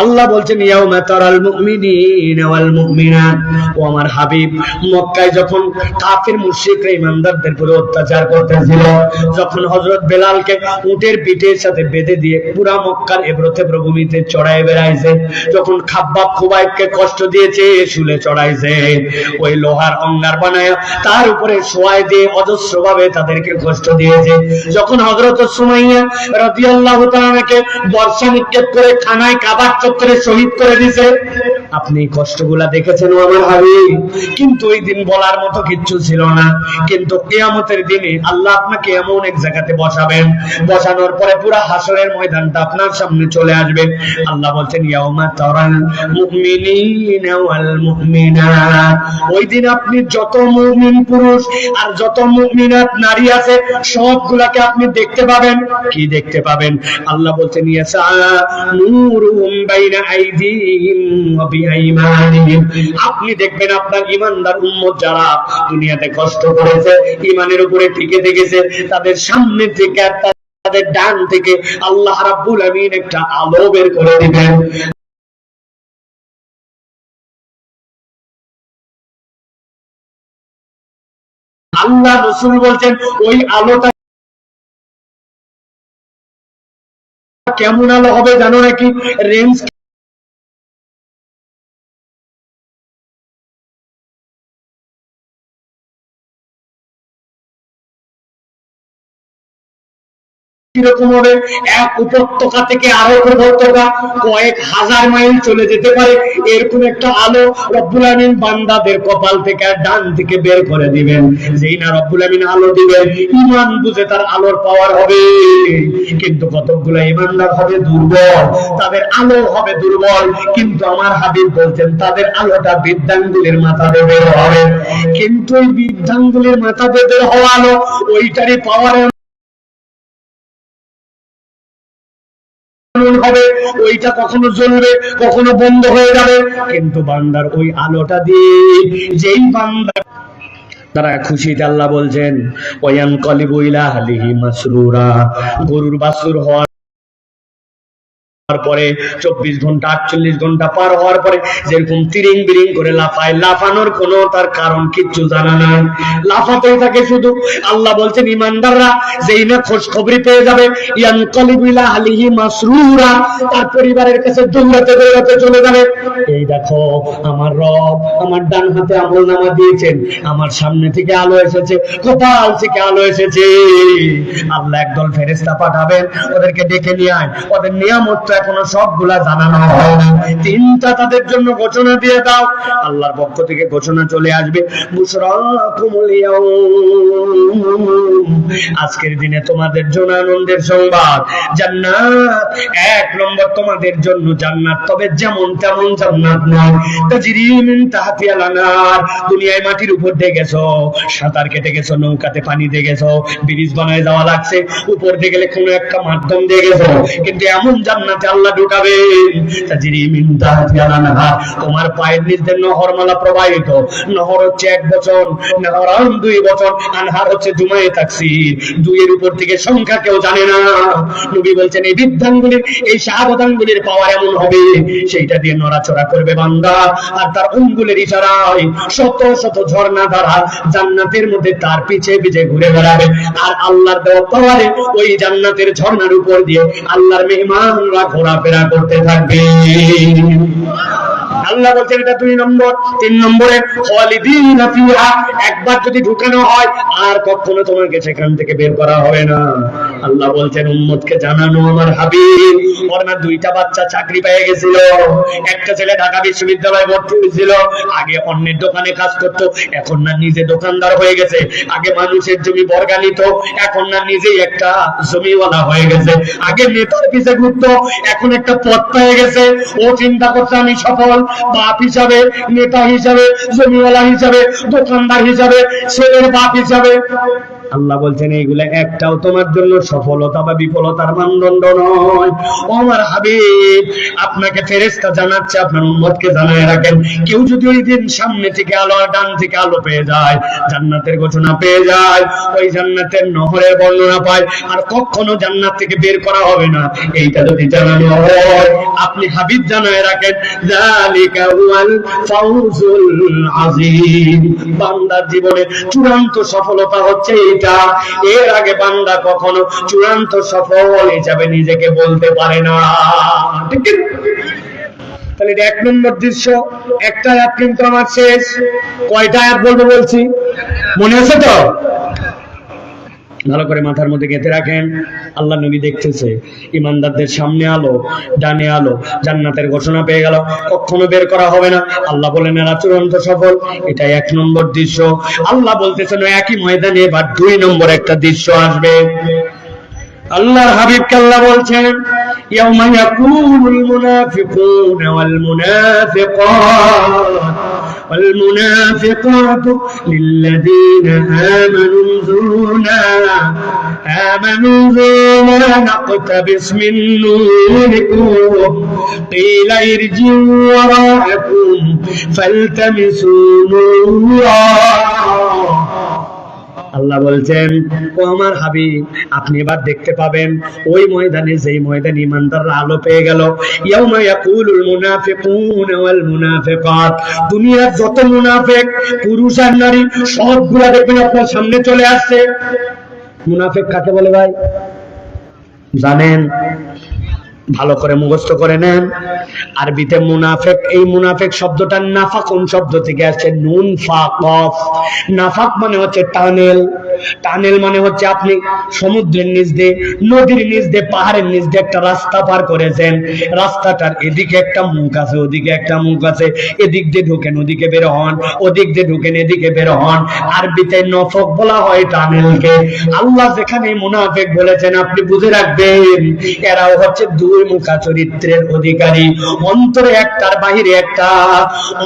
আল্লাহ বলছেন, ইয়াউমা তারাল মুমিনিনা ওয়াল মুমিনাত, ও আমার হাবিব, মক্কায় যখন কাফির মুশরিকরা ঈমানদারদের উপর অত্যাচার করতেছিল, যখন হযরত বেলালকে উটের পিঠের সাথে বেঁধে দিয়ে পুরা মক্কার এবড়োতে প্রভূমিতে চড়ায় বেড়াইছে, যখন খাব্বাব খুবাইবকে কষ্ট দিয়েছে, শুলে চড়াইছে, ওই লোহার অঙ্গার বানায় তার উপরে শোয়ায় দিয়ে অজস্রভাবে তাদেরকে কষ্ট দিয়েছে, যখন হযরত সুমাইয়া রাদিয়াল্লাহু তাআলাকে বর্ষা নিক্ষেপ করে খানায় কাবার চত্বরে শহীদ করে দিয়েছে, আপনি কষ্টগুলা দেখেছেন ও আমার হাবিব। কিন্তু ওই দিন বলার মতো কিচ্ছু ছিল না। কিন্তু কিয়ামতের দিনে আল্লাহ আপনাকে এমন এক জায়গাতে বসাবেন, বসানোর পরে পুরা হাসরের ময়দানটা আপনার সামনে চলে আসবে। আল্লাহ বলছেন, ইয়াউমা তারাল মুমিনিনা ওয়াল মুমিনাত, ওই দিন আপনি যত মুমিন পুরুষ আর যত মুমিনাত নারী আছে সবগুলাকে আপনি দেখতে পাবেন। কি দেখতে পাবেন? আল্লাহ বলছেন, ইয়াসা নূরুহুম বাইনা আইদিহিম ওয়া বিআইমানিহিম। আপনি দেখবেন আপনার ঈমানদার উম্মত যারা দুনিয়াতে কষ্ট করেছে, ঈমানের উপরে টিকে থেকেছে, তাদের সামনে থেকে তাদের ডান থেকে আল্লাহ রাব্বুল আমিন একটা আলো বের করে দিবেন। আল্লাহ রাসূল বলছেন ওই আলোটা কেমন আলো হবে জানো নাকি? রেঞ্জ কিরকম হবে? এক উপত্যকা থেকে আরো উপত্যকা কয়েক হাজার মাইল চলে যেতে পারে, এরকম একটা আলো রব্বুল আমিন বান্দাদের কপাল থেকে ডান থেকে বের করে দিবেন। যেই না রব্বুল আমিন আলো দিবেন, ঈমান বুঝে তার আলোর পাওয়ার হবে। কিন্তু কতগুলো ঈমানদার হবে দুর্বল, তাদের আলো হবে দুর্বল। কিন্তু আমার হাবিব বলছেন তাদের আলোটা বৃদ্ধাঙ্গুলির মাথা দিয়ে বের হবে। কিন্তু ওই বৃদ্ধাঙ্গুলির মাথা দিয়ে বের হওয়া আলো ওইটারই পাওয়ার হবে, ওইটা কখনো জ্বলবে কখনো বন্ধ হয়ে যাবে। কিন্তু বান্দার ওই আলোটা দিয়ে যেই বান্দা তারা খুশিতে, আল্লাহ বলছেন ওয়ায়ানকালিবু ইলা আহলিহি মাসরুরা, গরুর বাছুর হওয়ার পরে 24 ঘন্টা 48 ঘন্টা পার হওয়ার পরে যেরকম তিরিং বিরিং করে লাফায়, লাফানোর কোনো তার কারণ কিচ্ছু জানা নাই, লাফাতেই থাকে শুধু। আল্লাহ বলছেন ঈমানদাররা যেই না খোঁজ খবরি পেয়ে যাবে, ইয়ানকালিবু ইলা আহলিহি মাসরুরা, তার পরিবারের কাছে দৌড়াতে দৌড়াতে চলে যাবে। এই দেখো আমার রব আমার ডান হাতে আমলনামা দিয়েছেন, আমার সামনে থেকে আলো এসেছে, কপাল থেকে আলো এসেছে। আল্লাহ একদল ফেরেশতা পাঠাবেন, ওদেরকে ডেকে নিয়ে আয়, ওদের নিয়ামত এখনো সবগুলা জানানো হয় না, তিনটা তাদের জন্য ঘোষণা দিয়ে দাও। আল্লাহর পক্ষ থেকে ঘোষণা চলে আসবে, বুশরাকুমুল ইয়াউম, আজকের দিনে তোমাদের জন্য আনন্দের সংবাদ, জান্নাত। এক নম্বর তোমাদের জন্য জান্নাত, তবে যেমন তেমন জান্নাত নয়। তাজরি মিন তাহতিহাল আনহার, দুনিয়ায় মাটির উপর দিয়ে গেছো, সাঁতার কেটে গেছো, নৌকাতে পানি দিয়ে গেছো, ব্রিজ বানায় যাওয়া লাগছে, উপর দিয়ে গেলে কোনো একটা মাধ্যম দিয়ে গেছো, কিন্তু এমন জান্নাতে আল্লাহ ঢুকাবেন তাজরি মিন তাহতিহাল আনহার, তোমার পায়ের নিচ দিয়ে নহরমালা প্রবাহিত। নহর হচ্ছে 1 বছর, নহরান 2 বছর, আনহার হচ্ছে জুমায়ে তাকসীর, 2 এর উপর থেকে সংখ্যা কেউ জানে না। নবী বলছেন এই বৃদ্ধাঙ্গুলির এই শাহাদাতাঙ্গুলির পাওয়ার এমন হবে, সেইটা দিয়ে নড়াচড়া করবে বান্দা, আর তার আঙ্গুলের ইশারায় শত শত ঝর্ণা ধারা জান্নাতের মধ্যে তার পিছে পিছে ঘুরে বেড়াবে। আর আল্লাহর দেওয়া পাওয়ারে ওই জান্নাতের ঝর্ণার উপর দিয়ে আল্লাহর মেহমানরা ঘোরাফেরা করতে থাকবে। আল্লাহ বলছেন এটা 2 নম্বর। 3 নম্বরে খালিদিনা ফিহা, একবার যদি ঢুকানো হয় আর কখনো তোমাকে সেখান থেকে বের করা হবে না। আল্লাহ বলছেন উম্মতকে জানানো আমার হাবিব, ওর না 2টা বাচ্চা চাকরি পেয়ে গেছিল। একটা ছেলে ঢাকা বিশ্ববিদ্যালয়ে ভর্তি হয়েছিল, আগে অন্যের দোকানে কাজ করতো, এখন না নিজে দোকানদার হয়ে গেছে। আগে মানুষের জমি বর্গা নিত, এখন না নিজেই একটা জমিওয়ালা হয়ে গেছে। আগে নেতার পিছে ঘুরতো, এখন একটা পদ পেয়ে গেছে। ও চিন্তা করছে আমি সফল, বাপ হিসাবে, নেতা হিসাবে, জমিওয়ালা হিসাবে, দোকানদার হিসাবে, ছেলের বাপ হিসাবে। আল্লাহ বলছেন এইগুলা একটাও তোমার জন্য সফলতা বা বিফলতার মানদণ্ড নয়। ও আমার হাবিব, আপনাকে ফেরেশতা জানাচ্ছে, আপনার উম্মতকে জানায় রাখেন, কেউ যদি ওই দিন সামনে থেকে আলো আর ডান থেকে আলো পেয়ে যায়, জান্নাতের ঘোষণা পেয়ে যায়, ওই জান্নাতের নহরের বর্ণনা পায়, আর কখনো জান্নাত থেকে বের করা হবে না, এইটা যদি জানানো হয়, আপনি হাবিব জানায় রাখেন, যালিকা হুয়াল ফাউজুল আযীম, বান্দার জীবনে চূড়ান্ত সফলতা হচ্ছে এটা। এর আগে বান্দা কখনো চূড়ান্ত সফল হিসাবে নিজেকে বলতে পারে না। ঠিক আছে? তাহলে 1 নম্বর দৃশ্য। একটা আয়াত কিন্তু আমার শেষ, কয়টা আয়াত বলবো বলছি মনে আছে তো? ভালো করে মাথার মধ্যে গেঁথে রাখেন। আল্লাহ নবী দেখতেছে ইমানদারদের সামনে আলো, ডানে আলো, জান্নাতের ঘোষণা পেয়ে গেল, কখনো বের করা হবে না। আল্লাহ বলেন এরা চূড়ান্ত সফল, এটা 1 নম্বর দৃশ্য। আল্লাহ বলতেছেন একই ময়দানে এবার 2 নম্বর একটা দৃশ্য আসবে। আল্লাহর হাবিবকে আল্লাহ বলছেন ইয়াউমা ইয়াকুলুল মুনাফিকুনা ওয়াল মুনাফিকাত والمنافقات للذين آمنوا انظرونا نقتبس من نوركم قيل ارجعوا وراءكم فالتمسوا نورا আল্লাহ বলছেন, ও আমার হাবিব, আপনি এবার দেখতে পাবেন ওই ময়দানে, যেই ময়দানে ইমানদাররা আলো পেয়ে গেল। ইয়াউমা ইয়াকুলুল মুনাফিকুনা ওয়াল মুনাফিকাত, দুনিয়ার যত মুনাফিক পুরুষ আর নারী সবগুলা দেখবেন আপনার সামনে চলে আসছে। মুনাফিক কাকে বলে ভাই জানেন? ভালো করে মুখস্থ করে নেন। আরবিতে মুনাফিক, এই মুনাফিক শব্দটা নাফাকুন শব্দ থেকে আসছে, নুন ফা কফ। নাফাক মানে হচ্ছে টানেল, টানেল মানে হচ্ছে আপনি সমুদ্রের নিচ দিয়ে, নদীর নিচ দিয়ে, পাহাড়ের নিচ দিয়ে একটা রাস্তা পার করেছেন, রাস্তাটার এদিকে একটা মুখ আছে, ওদিকে একটা মুখ আছে, এদিক দিয়ে ঢুকেন ওদিকে বের হন, ওদিক দিয়ে ঢুকেন এদিকে বের হন। আরবিতে নফক বলা হয় টানেলকে। আল্লাহ যেখানে মুনাফিক বলেছেন আপনি বুঝে রাখবেন এরাও হচ্ছে দুই মুখা চরিত্রের অধিকারী। অন্তরে একটার বাহিরে একটা,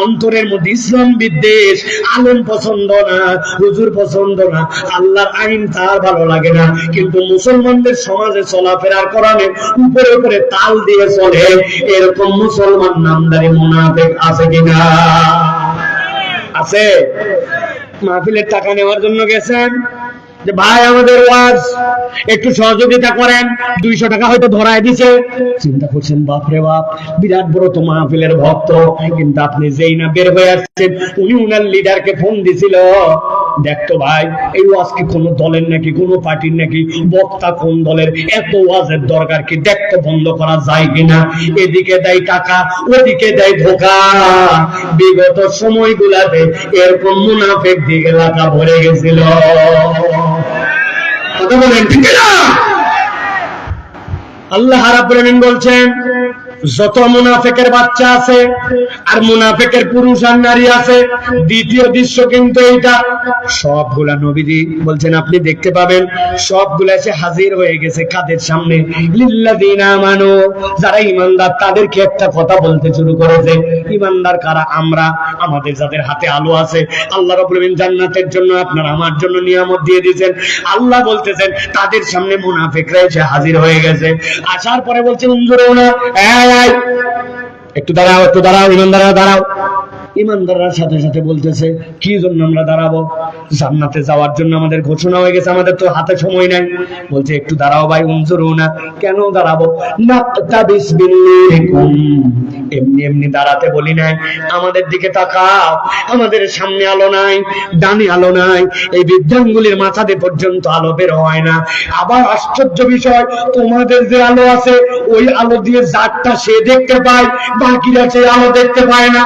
অন্তরের মধ্যে ইসলাম বিদ্বেষ, আলেম পছন্দ না, হুজুর পছন্দ না, আল্লাহর আইন তার ভালো লাগে না, কিন্তু মুসলমানদের সমাজে চলাফেরার কোরআনের উপরে উপরে তাল দিয়ে চলে, এরকম মুসলমান নামদারি মুনাফিক আছে কিনা? আছে। মাহফিলের টাকা নেওয়ার জন্য গেছেন যে ভাই আমাদের ওয়াজ একটু সহযোগিতা করেন, 200 টাকা হয়তো ধরায় দিছে, চিন্তা করছেন বাপরে বাপ বিরাট বড় তো মাহফিলের ভক্ত, কিন্তু আপনি যেই না বের হয়ে আসছেন উনি উনার লিডারকে ফোন দিছিল, দেখতো ভাই এই ওয়াজ কি কোন দলের নাকি, কোন পার্টির নাকি, বক্তা কোন দলের, এত ওয়াজের দরকার কি, দেখতো বন্ধ করা যায় কিনা। এদিকে দেয় টাকা, ওদিকে দেয় ধোকা। বিগত সময়গুলাতে এরকম মুনাফিক দিয়ে এলাকা ভরে গেছিল। কথা বলেন ঠিক না? আল্লাহ রাব্বুল আলামিন বলছেন যত মুনাফিকের বাচ্চা আছে আর মুনাফিকের পুরুষ আর নারী আছে, দ্বিতীয় দৃশ্য কিন্তু এইটা, সবগুলা নবীজি বলছেন আপনি দেখতে পাবেন সবগুলা এসে হাজির হয়ে গেছে কাদের সামনে? লিল্লাযিনা আমানু, যারা ঈমানদার তাদেরকে একটা কথা বলতে শুরু করেছে। ঈমানদার কারা? আমরা, আমাদের যাদের হাতে আলো আছে। আল্লাহ রাব্বুল আলামিন জান্নাতের জন্য আপনার আমার জন্য নিয়ামত দিয়ে দিয়েছেন। আল্লাহ বলতেছেন তাদের সামনে মুনাফিকরা এসে হাজির হয়ে গেছে। আসার পরে বলছেন উনজুরুনা, একটু দাঁড়াও, একটু দাঁড়াও, ইমানদাররা দাঁড়াও। ইমানদাররা সাথে সাথে বলতেছে কি জন্য আমরা দাঁড়াবো? জান্নাতে যাওয়ার জন্য আমাদের ঘোষণা হয়ে গেছে, আমাদের তো হাতে সময় নাই। বলছে একটু দাঁড়াও ভাই, উনজুরুনা, কেন দাঁড়াবো? নাকতাবিস বিনূরিকুম, এমনি এমনি দাঁড়াতে বলি নাই, আমাদের দিকে তাকাও, আমাদের সামনে আলো নাই, ডানে আলো নাই, এই বিদ্যাঙ্গুলির মাথাতে পর্যন্ত আলো বের হয় না। আবার আশ্চর্য বিষয়, তোমাদের যে আলো আছে ওই আলো দিয়ে যারটা সে দেখতে পায়, বাকিরা সে আলো দেখতে পায় না।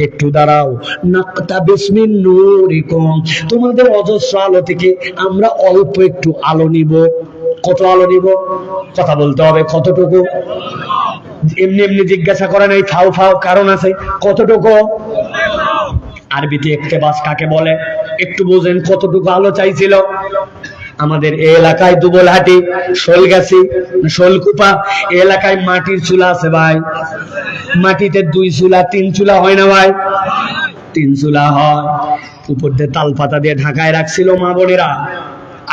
একটু দাঁড়াও, নাকতাবিস মিন নূরিকুম, তোমাদের অজস্র আলো থেকে আমরা অল্প একটু আলো নিব। কত আলো নিব? কথা বলতে হবে, কতটুকু? এমনি এমনি জিজ্ঞাসা করে নাই, ফাও ফাও কারণ আছে। কতটুকু? আরবিতে ইকতিবাস কাকে বলে একটু বোঝেন। কতটুকু আলো চাইছিল? আমাদের এই এলাকায় দুবলহাটি, শোলগাছি, শোলকুপা এলাকায় মাটির চুলা আছে ভাই, মাটিতে 2 চুলা 3 চুলা হয় না ভাই? 3 চুলা হয়। উপর দিয়ে তাল পাতা দিয়ে ঢাকায় রাখছিল মা বোনেরা।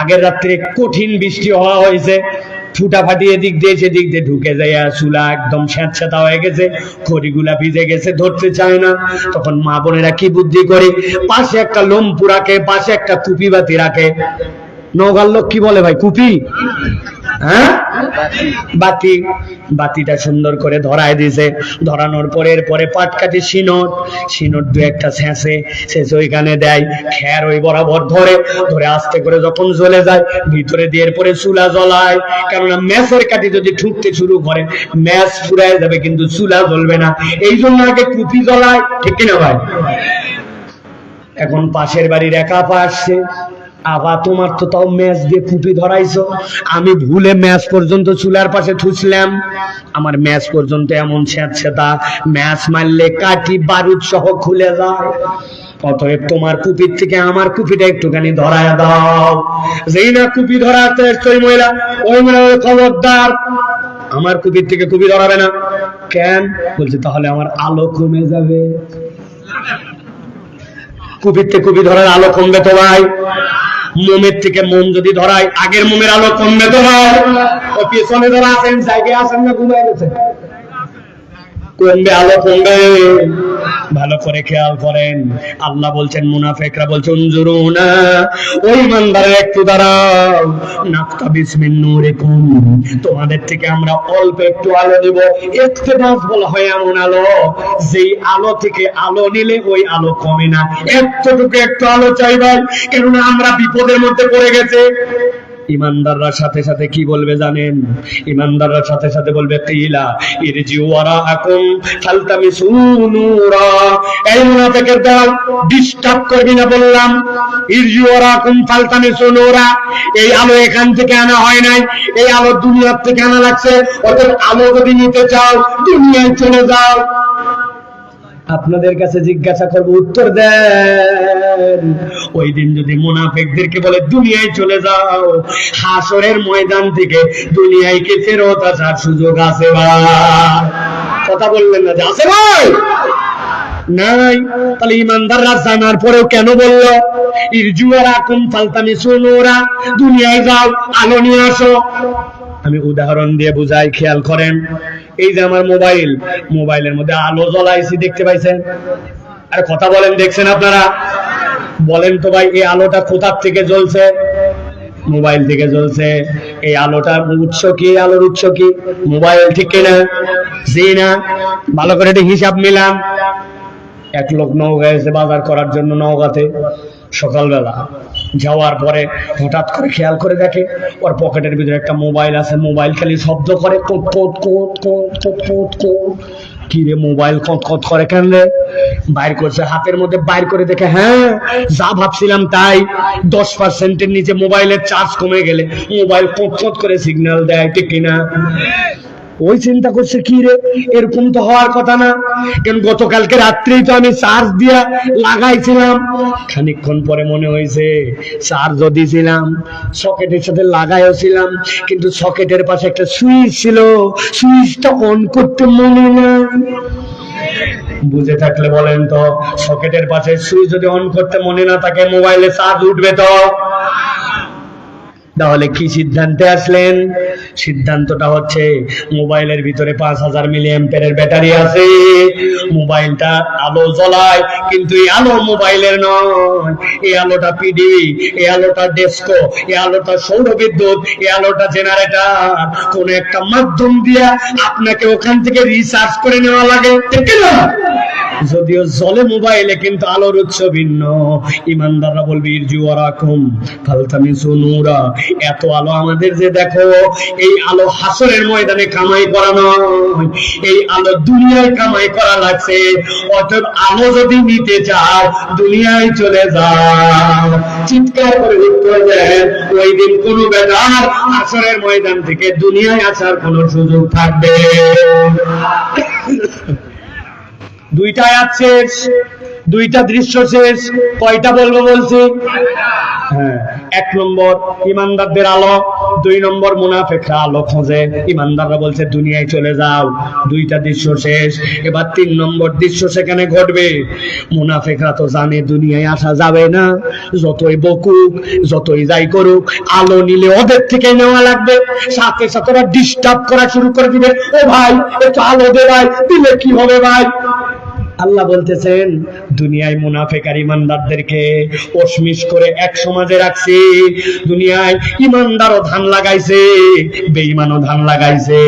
আগের রাত্রে কঠিন বৃষ্টি হওয়া হয়েছে, ফুটা ফাটিয়ে দিক দিয়ে সেদিক দিয়ে ঢুকে যায়, চুলা একদম স্যাঁতস্যাঁতা হয়ে গেছে, খড়িগুলা ভিজে গেছে, ধরতে চায় না। তখন মা বোনেরা কি বুদ্ধি করে, পাশে একটা লম্পু রাখে, পাশে একটা কুপি বাতি রাখে। নওগাঁর লোক কি বলে ভাই? কুপি, হ্যাঁ বাতি। বাতিটা সুন্দর করে ধরায় দিছে। ধরানোর পরে পাটকাঠি সিনট, সিনট 2-1টা ছেঁচে ওইখানে দেয়, খের ওই বরাবর ধরে আস্তে করে যখন জ্বলে যায় ভিতরে দিয়ে পরে চুলা জ্বলায়। কেননা ম্যাচের কাঠি যদি ঠুকতে শুরু করে ম্যাচ ফুরায় যাবে, কিন্তু চুলা জ্বলবে না, এই জন্য আগে কুপি জ্বলায়। ঠিক কিনা ভাই? এখন পাশের বাড়ির একা পা আসছে, আবার তোমার তো তাও ম্যাচ দিয়ে কুপি ধরাইছো, আমি ভুলে ম্যাচ পর্যন্ত চুলার পাশে থুসলাম, আমার ম্যাচ পর্যন্ত এমন স্যাঁতস্যাঁতা, ম্যাচ মারলে কাঠি বারুদ সহ খুলে যায়। অতএব তোমার কুপির থেকে আমার কুপিটা একটুখানি ধরায় দাও। যেই না কুপি ধরাতে ওই মহিলা খবরদার, আমার কুপির থেকে কুপি ধরাবে না। কেন? বলছে তাহলে আমার আলো কমে যাবে। কুপিতে কুপি ধরার আলো কমবে তো ভাই? মোমের থেকে মোম যদি ধরায় আগের মোমের আলো কমবে তো ভাই? ও পেছনে ধরা আছেন, জায়গায় আছেন না ঘুমায় গেছে? কমবে, আলো কমবে। ভালো করে খেয়াল করেন, আল্লাহ বলছেন, মুনাফিকরা বলছে উনজুরুনা, ওই ইমানদাররা একটু দাঁড়াও, নাকতাবিস মিন নূরিকুম, তোমাদের থেকে আমরা অল্প একটু আলো দেব। ইকতিবাস বলা হয় এমন আলো যেই আলো থেকে আলো নিলে ওই আলো কমে না, এতটুকু একটু আলো চাইবে, কেননা আমরা বিপদের মধ্যে পড়ে গেছে। ইমানদাররা সাথে সাথে কি বলবে জানেন? ইমানদাররা সাথে সাথে বলবে কিলা ইরজিউ ওয়ারাআকুম ফালতামিসু নূরা। এই মুনাফিকের দল, ডিস্টার্ব করবি না বললাম। ইরজিউ ওয়ারাআকুম ফালতামিসু নূরা, এই আলো এখান থেকে আনা হয় নাই, এই আলো দুনিয়ার থেকে আনা লাগছে। অতএব আলো যদি নিতে চাও দুনিয়ায় চলে যাও। আপনাদের কাছে জিজ্ঞাসা করবো, উত্তর দেন। ওই দিন যদি মুনাফিকদেরকে বলে দুনিয়ায় চলে যাও, হাসরের ময়দান থেকে দুনিয়ায় কি ফেরত আসার সুযোগ আছে ভাই? কথা বললেন না যে আছে ভাই? নাই। তাহলে ইমানদাররা জানার পরেও কেন বললো ইরজুয়ারাকুম ফালতামিসু নূরা, দুনিয়ায় যাও আলো নিয়ে আসো? আমি উদাহরণ দিয়ে বুঝাই, খেয়াল করেন। এই যে আমার মোবাইল, মোবাইলের মধ্যে আলো জ্বলাইছি, দেখতে পাইছেন? আরে কথা বলেন, দেখছেন আপনারা? বলেন তো ভাই, এই আলোটা কোথা থেকে জ্বলছে? মোবাইল থেকে জ্বলছে। এই আলোটার উৎস কি? আলোর উৎস কি? মোবাইল, ঠিক কিনা? জি না? ভালো করে একটা হিসাব মিলান। এক লোক নওগাঁ এসে বাজার করার জন্য, নওগাঁতে সকালবেলা যাওয়ার পরে হঠাৎ করে খেয়াল করে দেখে ওর পকেটের ভিতরে একটা মোবাইল আছে। মোবাইল খালি শব্দ করে, কোট কোট কোট কোট কোট কোট কোট। কি রে, মোবাইল কট কট করে কেন রে? বাইর করছে, হাতের মধ্যে বাইর করে দেখে, হ্যাঁ যা ভাবছিলাম তাই, 10%-এর নিচে মোবাইলের চার্জ কমে গেলে মোবাইল কট কট করে সিগন্যাল দেয়, ঠিক কিনা? ওই চিন্তা করছে, কি রে, এরকম তো হওয়ার কথা না। কেন গতকালকে রাত্রেই তো আমি চার্জ দিয়া লাগাইছিলাম। খানিকক্ষণ পরে মনে হয়েছে চার্জ দিয়েছিলাম, সকেটের সাথে লাগাইও ছিলাম, কিন্তু সকেটের পাশে একটা সুইচ ছিল, সুইচটা অন করতে মনে নাই। বুঝে থাকলে বলেন তো, সকেটের পাশে সুইচ যদি অন করতে মনে না থাকে, মোবাইলে চার্জ উঠবে তো? তাহলে কি সিদ্ধান্তে আসলেন? সিদ্ধান্তটা হচ্ছে মোবাইলের ভিতরে 5000 মিলি অ্যাম্পিয়ারের ব্যাটারি আছে, মোবাইলটা আলো জ্বলায়, কিন্তু এই আলো মোবাইলের নয়। এই আলোটা পিডি, এই আলোটা ডেস্কো, এই আলোটা সৌর বিদ্যুৎ, এই আলোটা জেনারেটর। কোন একটা মাধ্যম দিয়ে আপনাকে ওখান থেকে রিচার্জ করে নেওয়া লাগে, ঠিক না? যদিও জ্বলে মোবাইলে, কিন্তু আলোর উৎস ভিন্ন। ইমানদাররা বলবে ইরজুয়ারাকুম ফালতামিসু নূরা, এত আলো আমাদের যে দেখো, এই আলো হাসরের ময়দানে কামাই করা নয়, এই আলো দুনিয়ায় কামাই করা লাগছে। অতএব আলো যদি নিতে চাও দুনিয়ায় চলে যাও। চিৎকার করে উত্তর দেন, ওই দিন কোন বেটার হাসরের ময়দান থেকে দুনিয়ায় আসার কোন সুযোগ থাকবে? দুইটা আয়াত শেষ, দুইটা দৃশ্য শেষ। কয়টা বলবো বলছি? হ্যাঁ, 1 নম্বর ইমানদারদের আলো, 2 নম্বর মুনাফিকরা আলো খোঁজে। ইমানদাররা বলছে দুনিয়ায় চলে যাও, দুইটা দৃশ্য শেষ। এবার 3 নম্বর দৃশ্য সেখানে ঘটবে। মুনাফিকরা তো জানে দুনিয়ায় আসা যাবে না, যতই বকুক, যতই যাই করুক, আলো নিলে ওদের থেকে নেওয়া লাগবে। সাথে সাথে ওরা ডিস্টার্ব করা শুরু করে দিবে, ও ভাই একটু আলো দে ভাই, দিলে কি হবে ভাই? আল্লাহ বলতেছেন দুনিয়ায় মুনাফিক আর ইমানদারদেরকে ওশমিশ করে এক সমাজে রাখছি। দুনিয়ায় ইমানদারও ধান লাগাইছে, বেঈমানও ধান লাগাইছে।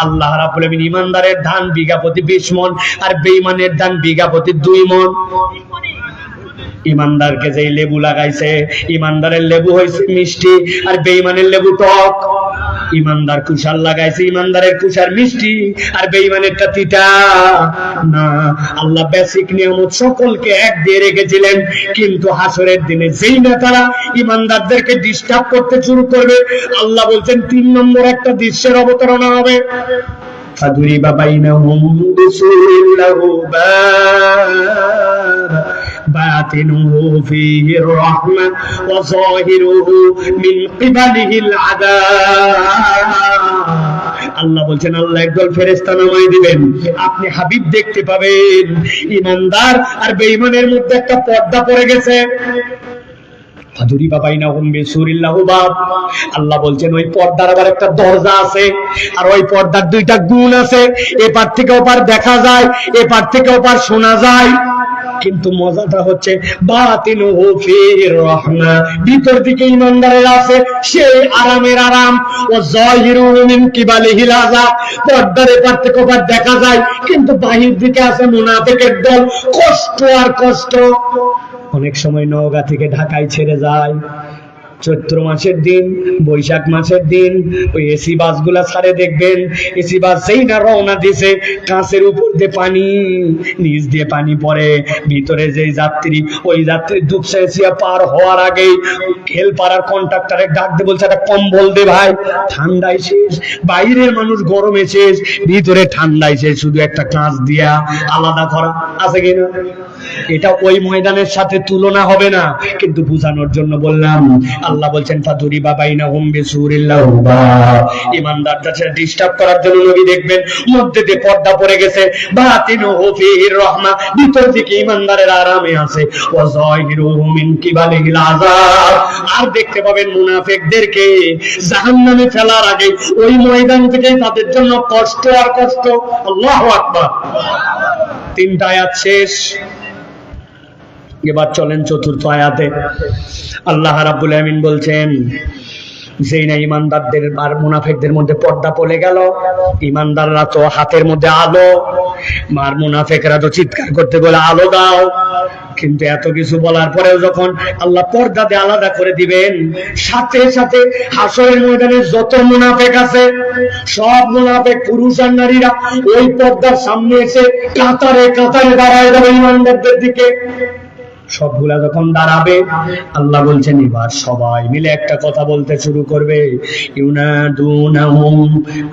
আল্লাহ রাব্বুল আলামিন ইমানদারের ধান বিঘা প্রতি 20 মণ আর বেঈমানের ধান বিঘা প্রতি 2 মণ। ইমানদারকে যে লেবু লাগাইছে, ইমানদারের লেবু হয়েছে মিষ্টি আর বেঈমানের লেবু টক। ইমানদার কুশার লাগাইছে, ইমানদারের কুশার মিষ্টি আর বেঈমানেরটা তিতা। না, আল্লাহ বেসিক নিয়ামত সকলকে এক দিয়ে রেখেছিলেন, কিন্তু হাসরের দিনে যেই না তারা ইমানদারদেরকে ডিস্টার্ব করতে শুরু করবে, আল্লাহ বলছেন 3 নম্বর একটা দৃশ্যের অবতারণা হবে। فَضُرِبَ بَيْنَهُمْ بِسُورٍ لَهُ بَابٌ باطنه فيه الرحمة وظاهره من قبله العذاب। আল্লাহ বলছেন আল্লাহ একদল ফেরেশতা নামাই দিবেন, আপনি হাবিব দেখতে পাবেন ইমানদার আর বেঈমানের মধ্যে একটা পর্দা পড়ে গেছে। আল্লাহ বলছেন ওই পর্দার আবার একটা দরজা আছে, আর ওই পর্দার দুইটা গুণ আছে, এপার থেকে ওপার দেখা যায়, এপার থেকে ওপার শোনা যায়। কিন্তু মজাটা হচ্ছে বাতিনুহু ফির রাহমা, ভিতর দিকে ইমানদারের আছে সেই আরামের আরাম, ও যাহিরুহু মিন কিবালিহিল আযাব, পর্দার এপার থেকে ওপার দেখা যায়, কিন্তু বাহির দিকে আছে মুনাফিকের দল, কষ্ট আর কষ্ট। অনেক সময় নওগাঁ থেকে ঢাকায় ছেড়ে যায়, চৈত্র মাসের দিন, বৈশাখ মাসের দিন, ওই এসি বাসগুলা ছাড়ে দেখবেন, এসি বাস সেই না রওনা দিছে, কাঁচের উপর দিয়ে পানি, নিচ দিয়ে পানি পড়ে, ভিতরে যে যাত্রী, ওই যাত্রী দুপসাইসিয়া পার হওয়ার আগেই হেলপাড়ার কন্ট্রাক্টরে ডাক দিয়ে বলছে একটা কম্বল দে ভাই, ঠান্ডায় শেষ, বাইরের মানুষ গরমে শেষ, ভিতরে ঠান্ডায় শেষ, শুধু একটা কাঁচ দিয়া আলাদা করা আছে কিনা। এটা ওই ময়দানের সাথে তুলনা হবে না, কিন্তু বুঝানোর জন্য বললাম। আল্লাহ বলছেন ফাদুরিবা বাইনাহুম বিসুরিল লাহু বাব, ইমানদারদের ডিস্টার্ব করার জন্য নবী দেখবেন মধ্যে দিয়ে পর্দা পড়ে গেছে, বাতিনুহু ফিহির রাহমা, ভিতর থেকে ইমানদারের আরামে আছে, ওয়া যাহিরুহু মিন কিবালিহিল আযাব, আর দেখতে পাবেন মুনাফিকদেরকে জাহান্নামে ফেলার আগে ওই ময়দান থেকে তাদের জন্য কষ্ট আর কষ্ট। আল্লাহু আকবার। তিনটা আয়াত শেষ, এবার চলেন চতুর্থ আয়াতে। আল্লাহ রাব্বুল আমিন বলছেন যেই না ইমানদারদের আর মুনাফিকদের মধ্যে পর্দা পড়ে গেল, ইমানদাররা তো হাতের মধ্যে আলো, আর মুনাফিকরা তো চিৎকার করতে বলে আলো দাও। কিন্তু এত কিছু বলার পরেও যখন আল্লাহ পর্দা দিয়ে আলাদা করে দিবেন, সাথে সাথে হাসরের ময়দানে যত মুনাফিক আছে সব মুনাফিক পুরুষ আর নারীরা ওই পর্দার সামনে এসে কাতারে কাতারে দাঁড়ায় যাবে ইমানদারদের দিকে। সবগুলা যখন দাঁড়াবে, আল্লাহ বলছেন এবার সবাই মিলে একটা কথা বলতে শুরু করবে, ইউনাদুনাহুম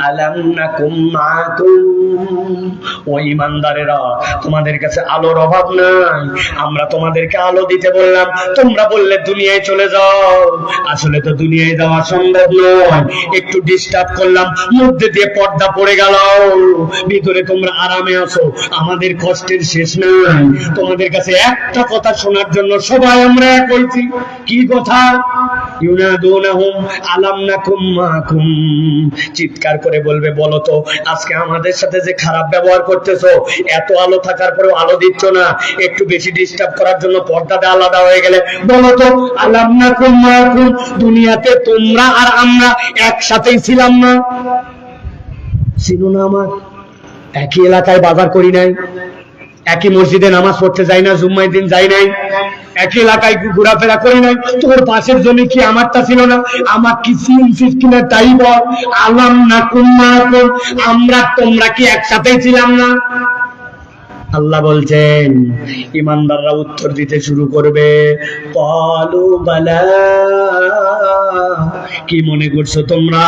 আলাম নাকুম মাকুম, ও ইমানদারেরা তোমাদের কাছে আলোর অভাব নাই, আমরা তোমাদেরকে আলো দিতে বললাম, তোমরা বললে দুনিয়ায় চলে যাও। আসলে তো দুনিয়ায় যাওয়া সম্ভব নয়, একটু ডিস্টার্ব করলাম, মধ্যে দিয়ে পর্দা পড়ে গেল, ভিতরে তোমরা আরামে আছো, আমাদের কষ্টের শেষ নাই। তোমাদের কাছে একটা কথা শোনার জন্য সবাই আমরা এক হইছি। কি কথা? ইউনাদুনাহুম আলাম নাকুম মাকুম, চিৎকার করে বলবে বলো তো আজকে আমাদের সাথে যে খারাপ ব্যবহার করতেছো, এত আলো থাকার পরেও আলো দিচ্ছ না, একটু বেশি ডিস্টার্ব করার জন্য পর্দাটা আলাদা হয়ে গেলে বলো তো আলাম নাকুম মাকুম, দুনিয়াতে তোমরা আর আমরা একসাথেই ছিলাম না? চিনো না আমার? একই এলাকায় বাজার করি নাই, একই মসজিদে নামাজ পড়তে যাই না, জুম্মার দিন যাই নাই, একই এলাকায় ঘোরাফেরা করি নাই, তোর পাশের জমি কি আমারটা ছিল না? আমার কি চিনছিস কিনা তাই বল। আলাম নাকুম মাকুম, আমরা তোমরা কি একসাথেই ছিলাম না? আল্লাহ বলছেন ইমানদাররা উত্তর দিতে শুরু করবে, ক্বালু বালা, কি মনে করছো তোমরা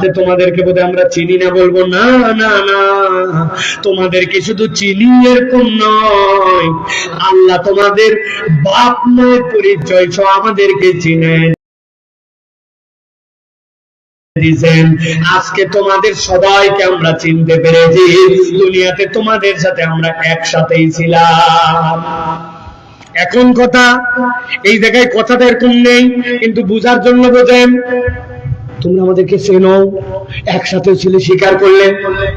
যে তোমাদেরকে বোধহয় আমরা চিনি না? বলবো না না না, তোমাদেরকে শুধু চিনি এরকম নয়, আল্লাহ তোমাদের বাপ মায়ের পরিচয় সহ আমাদেরকে চিনেন। আজকে তোমাদের সবাইকে আমরা চিনতে পেরেছি, দুনিয়াতে তোমাদের সাথে আমরা একসাথেই ছিলাম। এখন কথা এই জায়গায় কথাটা এরকম নেই, কিন্তু বুঝার জন্য বোঝেন, তোমরা আমাদেরকে চেনো, একসাথে ছিল, স্বীকার করলে,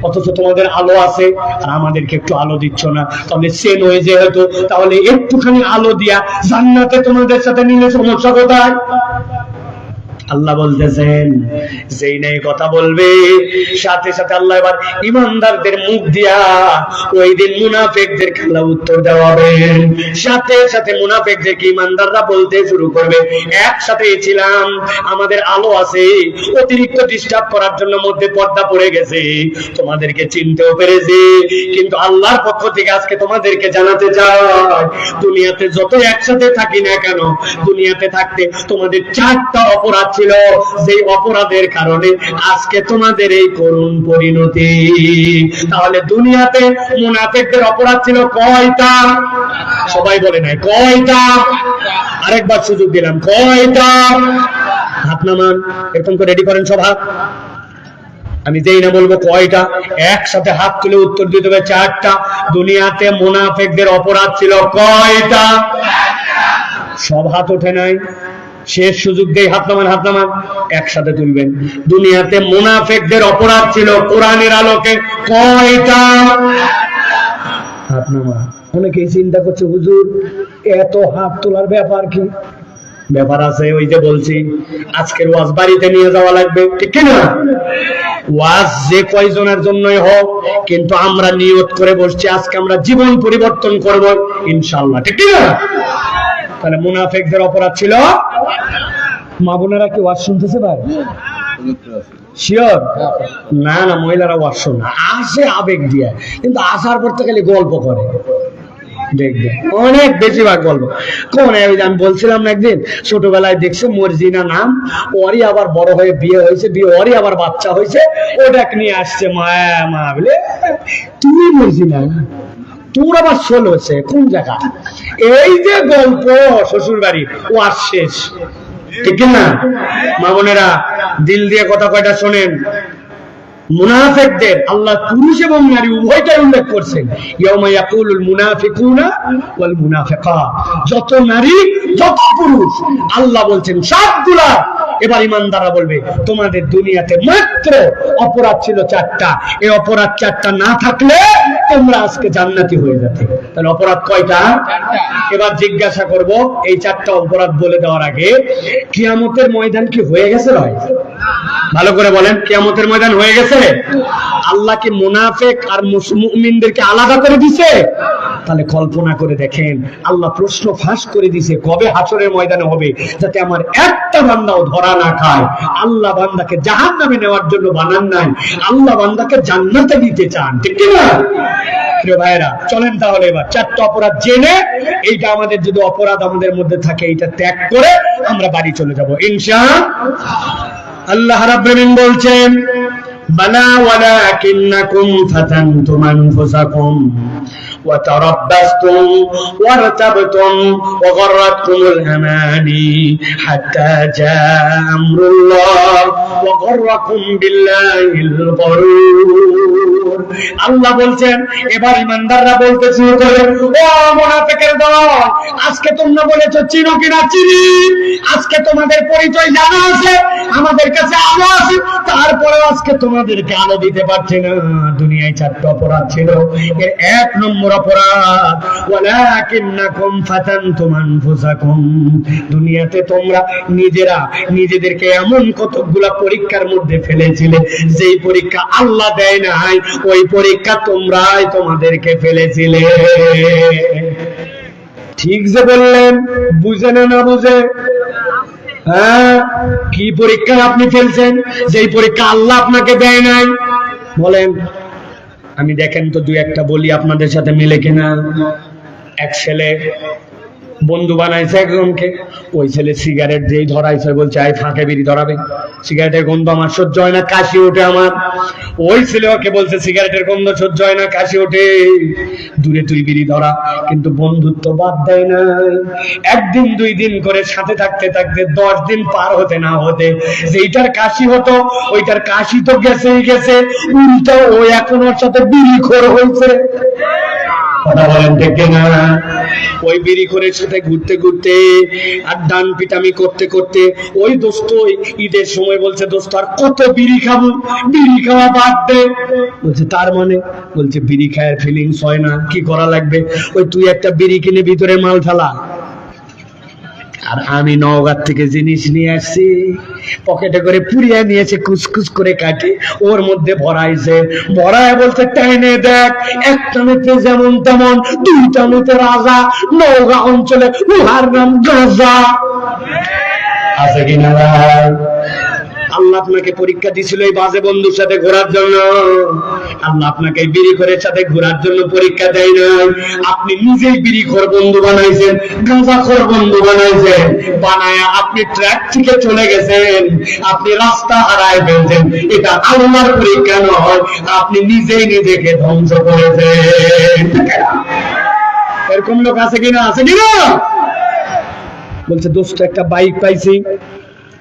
অথচ তোমাদের আলো আছে আর আমাদেরকে একটু আলো দিচ্ছ না। তাহলে চেনো যেহেতু, তাহলে একটুখানি আলো দিয়া জান্নাতে তোমাদের সাথে নিলে সমস্যা কোথায়? আল্লাহ বলতেছেন যেই নাই কথা বলবে, সাথে সাথে আল্লাহ এবার ইমানদারদের মুখ দিয়া ওই দিন মুনাফিকদেরকে আল্লাহ উত্তর দেওয়াবেন। সাথে সাথে মুনাফিকদেরকে ইমানদাররা বলতে শুরু করবে, একসাথেই ছিলাম, আমাদের আলো আছে, অতিরিক্ত ডিস্টার্ব করার জন্য মধ্যে পর্দা পড়ে গেছে, তোমাদেরকে চিনতেও পেরেছি, কিন্তু আল্লাহর পক্ষ থেকে আজকে তোমাদেরকে জানাতে চাই, দুনিয়াতে যত একসাথে থাকি না কেন, দুনিয়াতে থাকতে তোমাদের চারটা অপরাধ ছিল, যে অপরাধের কারণে আজকে তোমাদের এই করুণ পরিণতি। তাহলে দুনিয়াতে মুনাফিকদের অপরাধ ছিল কয়টা? সবাই বলে নাই কয়টা? আরেকবার সুযোগ দিলাম, কয়টা? হাত নামান, এরকম করে রেডি করেন সব হাত। আমি যেই না বলবো কয়টা, একসাথে হাত তুলে উত্তর দিতে হবে। 4টা। দুনিয়াতে মুনাফিকদের অপরাধ ছিল কয়টা? সব হাত ওঠে নাই, শেষ সুযোগ দেই, হাত নামান, হাত নামান, একসাথে তুলবেন। দুনিয়াতে মুনাফিকদের অপরাধ ছিল কোরআনের আলোকে কয়টা? হাত নামা। অনেকেই চিন্তা করছে হুজুর এত হাত তোলার ব্যাপার কি? ব্যাপার আছে, ওই যে বলছি আজকের ওয়াজ বাড়িতে নিয়ে যাওয়া লাগবে, ঠিক না? ওয়াজ যে কয়জনের জন্যই হোক, কিন্তু আমরা নিয়ত করে বসছি আজকে আমরা জীবন পরিবর্তন করব ইনশাআল্লাহ, ঠিক না? তাহলে মুনাফিকদের অপরাধ ছিল। মা বোনেরা কি ওয়াজ শুনতেছে ভাই? শিওর? না না, মহিলারা ওয়াজ শোনে, আসে আবেগ দিয়ে, কিন্তু আসার পর তো খালি গল্প করে, দেখবে অনেক বেশিরভাগ গল্প। কোন আমি বলছিলাম না একদিন, ছোটবেলায় দেখছে মর্জিনা নাম, ওরই আবার বড় হয়ে বিয়ে হয়েছে, বিয়ে ওরই আবার বাচ্চা হয়েছে, ওটাকে নিয়ে আসছে মায়া মা বলে, তুমি মর্জিনা, তোর আবার ষোল হয়েছে কোন জায়গা? এই যে গল্প শ্বশুর বাড়ি, ও আর শেষ, ঠিক না? মা বোনেরা দিল দিয়ে কথা কয়টা শোনেন। মুনাফিকদের আল্লাহ পুরুষ এবং নারী উভয়টাই উল্লেখ করছেন। ইয়াউমা ইয়াকুলুল মুনাফিকুনা ওয়াল মুনাফিকাত, যত নারী যত পুরুষ, আল্লাহ বলছেন সবগুলা। এবার ইমানদাররা বলবে তোমাদের দুনিয়াতে মাত্র অপরাধ ছিল 4টা, এই অপরাধ 4টা না থাকলে তোমরা আজকে জান্নাতি হয়ে যেতে। তাহলে অপরাধ কয়টা? 4টা। এবার জিজ্ঞাসা করব, এই 4টা অপরাধ বলে দেওয়ার আগে, কিয়ামতের ময়দান কি হয়ে গেছে? ভাই ভালো করে বলেন, কিয়ামতের ময়দান হয়ে গেছে? আল্লাহ কি মুনাফিক আর মুমিনদেরকে আলাদা করে দিয়েছে? তাহলে কল্পনা করে দেখেন, আল্লাহ প্রশ্ন ফাঁস করে দিয়েছে কবে হাসরের ময়দানে হবে, যাতে আমার একটা বান্দাও ধরা না খায়। আল্লাহ বান্দাকে জাহান্নামে নেওয়ার জন্য বানান নাই, আল্লাহ বান্দাকে জান্নাতে দিতে চান, ঠিক না? প্রিয় ভাইরা চলেন তাহলে এবার 4টা অপরাধ জেনে, এইটা আমাদের যদি অপরাধ আমাদের মধ্যে থাকে, এইটা ত্যাগ করে আমরা বাড়ি চলে যাব ইনশাআল্লাহ। আল্লাহ রাব্বুল আলামিন বলছেন, বালা ওয়ালাকিন্নাকুম ফাতানতুম আনফুসাকুম ওয়া তারাব্বাসতুম ওয়ারতাবতুম ওয়া গাররাতকুমুল আমানি হাত্তা জাআ আমরুল্লাহ ওয়া গাররাকুম বিল্লাহিল গরুর। আল্লাহ বলছেন, এবার ইমানদাররা বলতেছে, ও মুনাফিকের দল, আজকে তোমরা বলেছো চিনো কিনা? চিনি। আজকে তোমাদের পরিচয় জানা আছে, আমাদের কাছে আলো আছে, তারপরে আজকে তোমাদেরকে আলো দিতে পারছে না। দুনিয়ায় 4টা অপরাধ ছিল, এর 1 নম্বর অপরাধ ওয়ালাকিন্নাকুম ফাতানতুম আনফুসাকুম। দুনিয়াতে তোমরা নিজেরা নিজেদেরকে এমন কতগুলা পরীক্ষার মধ্যে ফেলেছিলে, যেই পরীক্ষা আল্লাহ দেয় নাই, ওই পরীক্ষা তোমরাই তোমাদেরকে ফেলেছিলে। ঠিক যে বললেন, বুঝে না বুঝে? হ্যাঁ, কি পরীক্ষা আপনি ফেলছেন, যেই পরীক্ষা আল্লাহ আপনাকে দেয় নাই? বলেন। আমি দেখেন তো 2-1টা বলি আপনাদের সাথে মিলে কিনা। এক ছেলে বন্ধু বানাইছে একজনকে, ওই ছেলে সিগারেট যেই ধরাইছে, বলছে আই ফাঁকে বিড়ি ধরাবে, সিগারেটের গন্ধ আমার সহ্য হয় না, কাশি ওঠে আমার। ওই ছেলে ওকে বলছে সিগারেটের গন্ধ সহ্য হয় না, কাশি ওঠে, দূরে তুই বিড়ি ধরা, কিন্তু বন্ধুত্ব বাদ দেয় না। 1 দিন 2 দিন করে সাথে থাকতে থাকতে 10 দিন পার হতে না হতে, যেইটার কাশি হতো ওইটার কাশি তো গেছেই গেছে, উল্টো ও এখন ওর সাথে বিড়িখোর হয়েছে। কথা বলেন ঠিক না? ওই বিড়িখোরের সাথে ঘুরতে ঘুরতে আর ডান পিটামি করতে করতে, ওই দোস্ত ঈদের সময় বলছে, দোস্ত আর কত বিড়ি খাবো, বিড়ি খাওয়া বাদ দে। বলছে তার মানে? বলছে বিড়ি খাওয়ার ফিলিংস হয় না, কি করা লাগবে? ওই তুই একটা বিড়ি কিনে ভিতরে মাল ফেলা, আর আমি নওগাঁ থেকে জিনিস নিয়ে আসছি, পকেটে করে পুড়িয়ে নিয়েছে, কুচকুচ করে কাটে, ওর মধ্যে ভরাইছে, ভরায় বলছে টাইনে দেখ, 1 টানেতে যেমন তেমন, 2 টানেতে রাজা। নওগাঁ অঞ্চলে উহার নাম গাঁজা। আছে কিনা? আল্লাহ আপনাকে পরীক্ষা দিছিল এই বাজে বন্ধুর সাথে ঘোরার জন্য। আল্লাহ আপনাকে বিড়িখোরের সাথে ঘোরার জন্য পরীক্ষা দেয় নাই। আপনি নিজেই বিড়িখোর বন্ধু বানাইছেন, গাঁজাখোর বন্ধু বানাইছেন, বানায়া আপনি ট্র্যাক থেকে চলে গেছেন, আপনি রাস্তা হারায় ফেলছেন। এটা আল্লাহর পরীক্ষা নয়, আপনি নিজেই নিজেকে ধ্বংস করেছেন। এরকম লোক আছে কিনা? আছে কিনা? বলছে দোস্ত একটা বাইক পাইছি,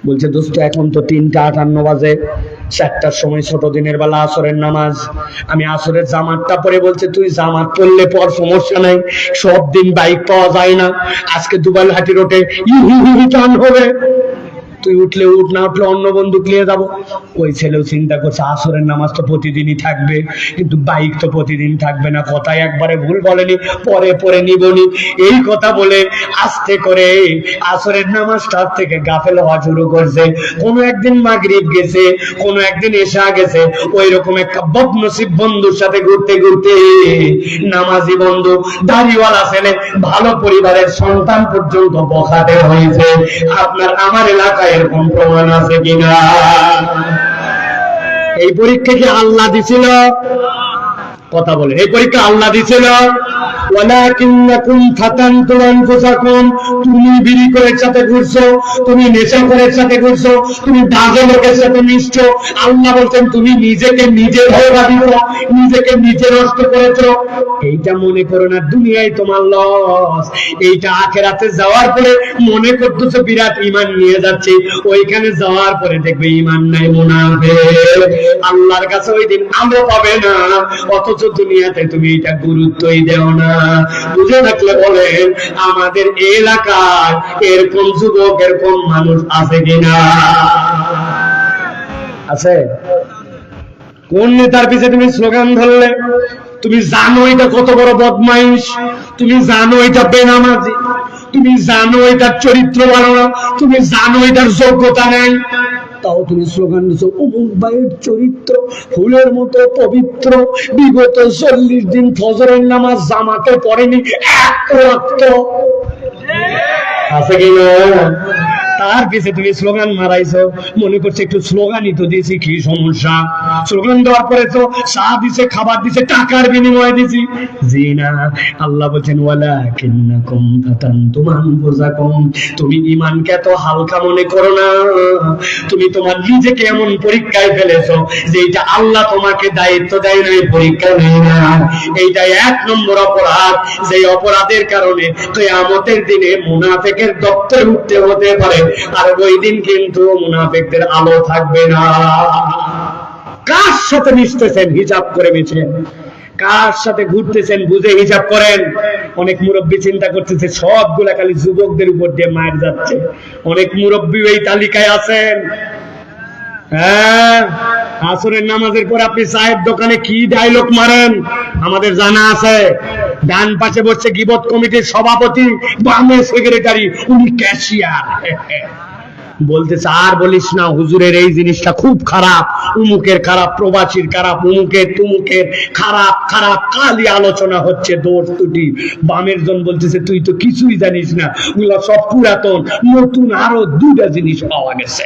বলছে দোস্ত এখন তো 3:58 বাজে, 4টার সময় ছোট দিনের বেলা আসরের নামাজ, আমি আসরের জামাতটা পরে। বলছে তুই জামাত পড়লে পর সমস্যা নাই, সব দিন বাইক পাওয়া যায় না, আজকে দুবাইলহাটি রোডে টান হবে, তুই উঠলে উঠ, না উঠলে অন্য বন্দুক নিয়ে যাবো। ওই ছেলেও চিন্তা করছে আসরের নামাজ তো প্রতিদিনই থাকবে, কিন্তু বাইক তো প্রতিদিন থাকবে না, কথায় একবারে ভুল বলেনি, পরে পরে নিবনি। এই কথা বলে আস্তে করে আসরের নামাজটার থেকে গাফেল হওয়া শুরু করছে। কোনো একদিন মাগরিব গেছে, কোনো একদিন এশা গেছে, ওই রকম একটা বদনসিব বন্ধুর সাথে ঘুরতে ঘুরতে নামাজি বন্ধু, দাড়িওয়ালা ছেলে, ভালো পরিবারের সন্তান পর্যন্ত বখাটে হয়েছে। আপনার আমার এলাকায় এরকম প্রমাণ আছে কিনা? এই পরীক্ষা কি আল্লাহ দিছিল? কথা বলে, এই পরীক্ষা আল্লাহ দিছিল? ওয়ালাকিন্নাকুম ফাতানতুম আনফুসাকুম, তুমি বিড়ি করে সাথে ঘুরছো, তুমি নেশা করে সাথে ঘুরছো, তুমি বাজে লোকের সাথে মিশছো। আল্লাহ বলছেন তুমি নিজেকে নিজে ধোঁকা দিছো, নিজেকে নিজে নষ্ট করেছো। এইটা মনে করো না দুনিয়ায় তোমার লস, এইটা আখিরাতে যাওয়ার পরে মনে করতেছো বিরাট ঈমান নিয়ে যাচ্ছে, ওইখানে যাওয়ার পরে দেখবে ঈমান নাই, মুনাফিক। আল্লাহর কাছে ওই দিন আলো পাবে না, অথচ দুনিয়াতে তুমি এটা গুরুত্বই দেও না। বুঝে থাকলে বলেন আমাদের এলাকায় এরকম যুবক, এরকম মানুষ আছে কিনা? আছে? কোন নেতার পিছে তুমি স্লোগান ধরলে? তুমি জানো এটা কত বড় বদমাইশ, তুমি জানো এটা বেনামাজি, তুমি জানো এটার চরিত্র ভালো না, তুমি জানো এটার যোগ্যতা নেই, তাও তুমি স্লোগান দিচ্ছ অমুক ভাইয়ের চরিত্র ফুলের মতো পবিত্র, বিগত 40 দিন ফজরের নামাজ জামাতে পড়েনি এক ওয়াক্ত। আছে কিনা? তার পিছে তুমি স্লোগান মারাইছো, মনে করছে একটু স্লোগানই তো দিয়েছি, কি সমস্যা? স্লোগান দেওয়ার পরে তো চা দিছে, খাবার দিছে, টাকার বিনিময়ে দিছি। জি না, আল্লাহ বলছেন ওয়ালাকিন্নাকুম ফাতানতুম আনফুসাকুম, তুমি ঈমানকে এত হালকা মনে করো না, তুমি তোমার নিজেকে এমন পরীক্ষায় ফেলেছো যে এটা আল্লাহ তোমাকে দায়িত্ব দেয় না, পরীক্ষা নেই না। এইটা 1 নম্বর অপরাধ, যে অপরাধের কারণে কিয়ামতের দিনে মুনাফিকের দপ্তরে উঠতে হতে পারে, আর ওই দিন কিন্তু মুনাফিকদের আলো থাকবে না। কার সাথে মিশতেছেন হিসাব করে মিশেন, কার সাথে ঘুরতেছেন বুঝে হিসাব করেন। অনেক মুরব্বী চিন্তা করতেছে সবগুলা খালি যুবকদের উপর দিয়ে মায়ের যাচ্ছে, অনেক মুরব্বী এই তালিকায় আছেন। হ্যাঁ, আসরের নামাজের পর আপনি চায়ের দোকানে কি ডায়লগ মারেন আমাদের জানা আছে। ডান পাশে বসছে গীবত কমিটির সভাপতি, বামে সেক্রেটারি, উনি ক্যাশিয়ার। বলতেছে আর বলিস না, হুজুরের এই জিনিসটা খুব খারাপ, উমুকের খারাপ, প্রবাসীর খারাপ, উমুকের তুমুকের খারাপ খারাপ, কালি আলোচনা হচ্ছে, দোষ ত্রুটি। বামের জন বলতেছে তুই তো কিছুই জানিস না, ওগুলো সব পুরাতন, নতুন আরো 2টা জিনিস পাওয়া গেছে।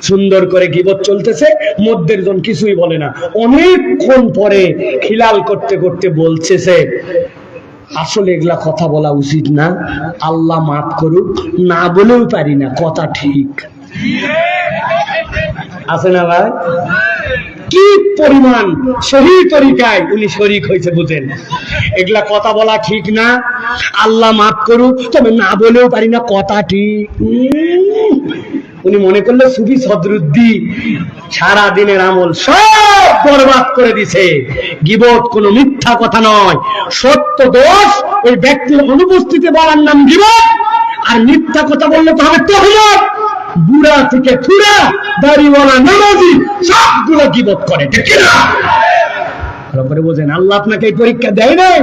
সুন্দর করে গীবত চলতেছে, মধ্যের জন কিছুই বলে না। অনেকক্ষণ পরে খিলাল করতে করতে বলতেছে আসলে এগুলা কথা বলা উচিত না, আল্লাহ মাফ করুক, না বলেও পারি না, কথা ঠিক আছে না ভাই? কি পরিমাণ সহি তরিকায় উনি শরীক হয়েছে বুঝেন। এগুলা কথা বলা ঠিক না, আল্লাহ মাফ করুক, তবে না বলেও পারি না, কথা ঠিক। উনি মনে করলে সুফি সদরুদ্দি সারা দিনের আমল সব বরবাদ করে দিছে। গীবত কোনো মিথ্যা কথা নয়, সত্য দোষ ওই ব্যক্তির অনুপস্থিতি বলার নাম গীবত, আর মিথ্যা কথা বললে তো হবে তহমত। বুড়া থেকে থুরা, দাড়িওয়ালা, নামাজি সবগুলো গীবত করে, ঠিক না? ভালো করে বোঝেন, আল্লাহ আপনাকে এই পরীক্ষা দেয় নাই,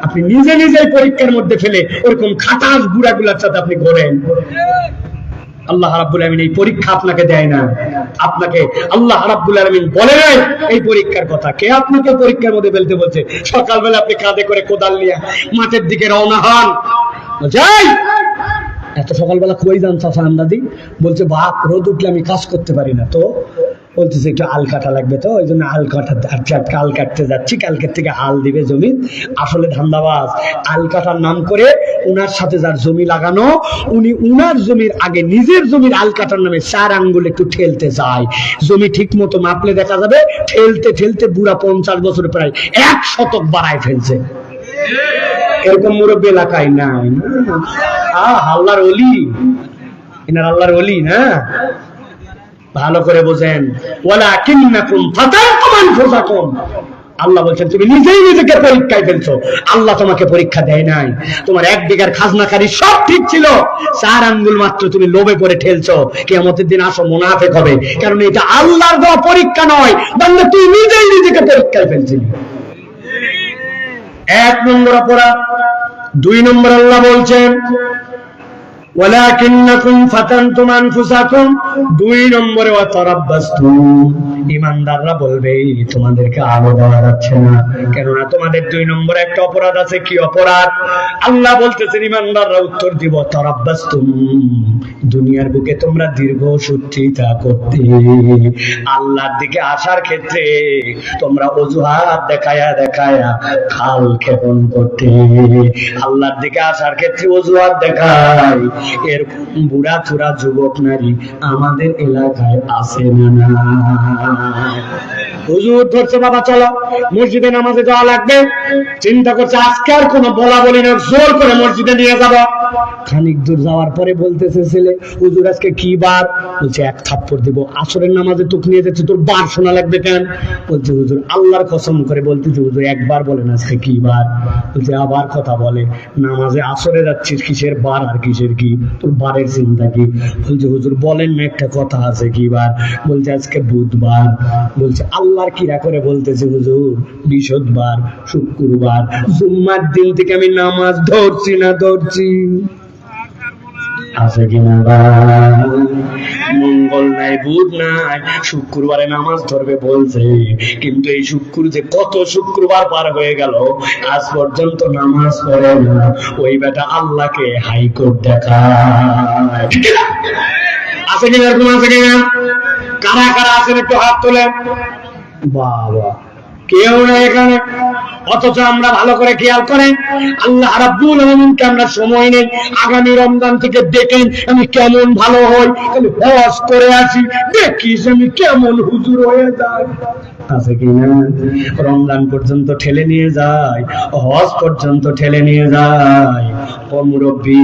আপনি নিজে নিজেই পরীক্ষার মধ্যে ফেলে ওরকম খাটাস বুড়াগুলার সাথে আপনি ঘোরেন। আল্লাহ রাব্বুল আলামিন এই পরীক্ষা আপনাকে দেয় না, আপনাকে আল্লাহ রাব্বুল আলামিন বলে নাই এই পরীক্ষার কথা। কে আপনাকে পরীক্ষার মধ্যে ফেলতে বলছে? সকালবেলা আপনি কাঁধে করে কোদাল নিয়ে মাঠের দিকে রওনা হন, যাই এত সকালবেলা কই যান চাচা আন্দাদি? বলছে বাপ রোদ উঠলে আমি কাজ করতে পারি না, তো বলতেছে একটু আল কাটা লাগবে, তো ওই জন্য আল কাটতে যাচ্ছি, কালকের থেকে হাল দিবে জমি। আসলে ধান্দাবাজ, আল কাটার নাম করে উনার সাথে যার জমি লাগানো, উনি উনার জমির আগে নিজের জমির আল কাটার নামে 4 আঙ্গুল একটু ঠেলতে যায়। জমি ঠিক মতো মাপলে দেখা যাবে ঠেলতে ঠেলতে বুড়া 50 বছর প্রায় 1 শতক বাড়ায় ফেলছে। এরকম মুরব্বী এলাকায় নাই। আল্লাহর ওলি, ইনার আল্লাহর ওলি না, ভালো করে বোঝেন। ওয়ালাকিন্নাকুম ফাতানতুম আনফুসাকুম, আল্লাহ বলছেন তুমি নিজেই নিজেকে পরীক্ষায় ফেলছো, আল্লাহ তোমাকে পরীক্ষা দেয় নাই। তোমার 1 বিঘার খাজনাকারী সব ঠিক ছিল, 4 আঙ্গুল মাত্র তুমি লোভে পড়ে ঠেলছো। কিয়ামতের দিন আসো মুনাফিক হবে, কারণ এটা আল্লাহর দেওয়া পরীক্ষা নয়, বন্ধু তুই নিজেই নিজেকে পরীক্ষায় ফেলছিলি। 1 নম্বর অপরাধ। 2 নম্বর আল্লাহ বলছেন ওয়ালাকিন্নাকুম ফাতানতুম আনফুসাকুম, 2 নম্বরে ওয়াতারাব্বাসতুম, ঈমানদাররা বলবে তোমাদেরকে আলো দেওয়া যাচ্ছে না, কেননা তোমাদের 2 নম্বরে একটা অপরাধ আছে। কি অপরাধ? আল্লাহ বলতেছেন ঈমানদাররা উত্তর দিব তারাব্বাসতুম, দুনিয়ার বুকে তোমরা দীর্ঘ সূত্রিতা করতে, আল্লাহর দিকে আসার ক্ষেত্রে তোমরা অজুহাত দেখায়া দেখায়া খাল ক্ষেপণ করতে, আল্লাহর দিকে আসার ক্ষেত্রে অজুহাত দেখায়। এরকম বুড়া চূড়া যুবক নারী আমাদের এলাকায় আছে না? হুজুর ধরছে বাবা চলো মসজিদে নামাজে যাওয়া লাগবে, চিন্তা করছে আজকে আর কোনো বলা বলি না, জোর করে মসজিদে নিয়ে যাব। খানিক দূর যাওয়ার পরে বলতেছে ছেলে হুজুর আজকে কি বার? বলছে 1 থাপ্পড় দিব, আসরের নামাজে তোকে নিয়ে যাচ্ছে, তোর বার শোনা লাগবে কেন? বলছে হুজুর আল্লাহর কসম করে বলতেছে হুজুর একবার বলেন আজকে কি বার? বলছে আবার কথা বলে, নামাজে আসরে যাচ্ছিস কিসের বার আর কিসের কি, তোর বারের চিন্তা কি? বলছে হুজুর বলেন না একটা কথা আছে কি বার? বলছে আজকে বুধবার। বলছে আল্লাহর কিরা করে বলতেছে হুজুর বৃহস্পতিবার, শুক্রবার, জুম্মার দিন থেকে আমি নামাজ ধরছি না ধরছি আছে কিনা? মঙ্গল নাই, বুধ নাই, শুক্রবারে নামাজ ধরবে বলছে, কিন্তু এই শুক্র যে কত শুক্রবার পার হয়ে গেল আজ পর্যন্ত নামাজ পড়ে না। ওই বেটা আল্লাহকে হাইকোর্ট দেখায়। আছে কিনা? এরকম আছে কিনা? কারা কারা আছেন একটু হাত তোলেন। বাবা কেউ না এখানে, অথচ আমরা ভালো করে খেয়াল করেন আল্লাহ রাব্বুল আলামিনকে আমরা সময় নেই। আগামী রমজান থেকে দেখেন আমি কেমন ভালো হই, খালি হজ করে আসি, দেখিস আমি কেমন হুজুর হয়ে যাই। আছে কিনা? রমজান পর্যন্ত ঠেলে নিয়ে যায়, হজ পর্যন্ত ঠেলে নিয়ে যায়। ও মুরব্বী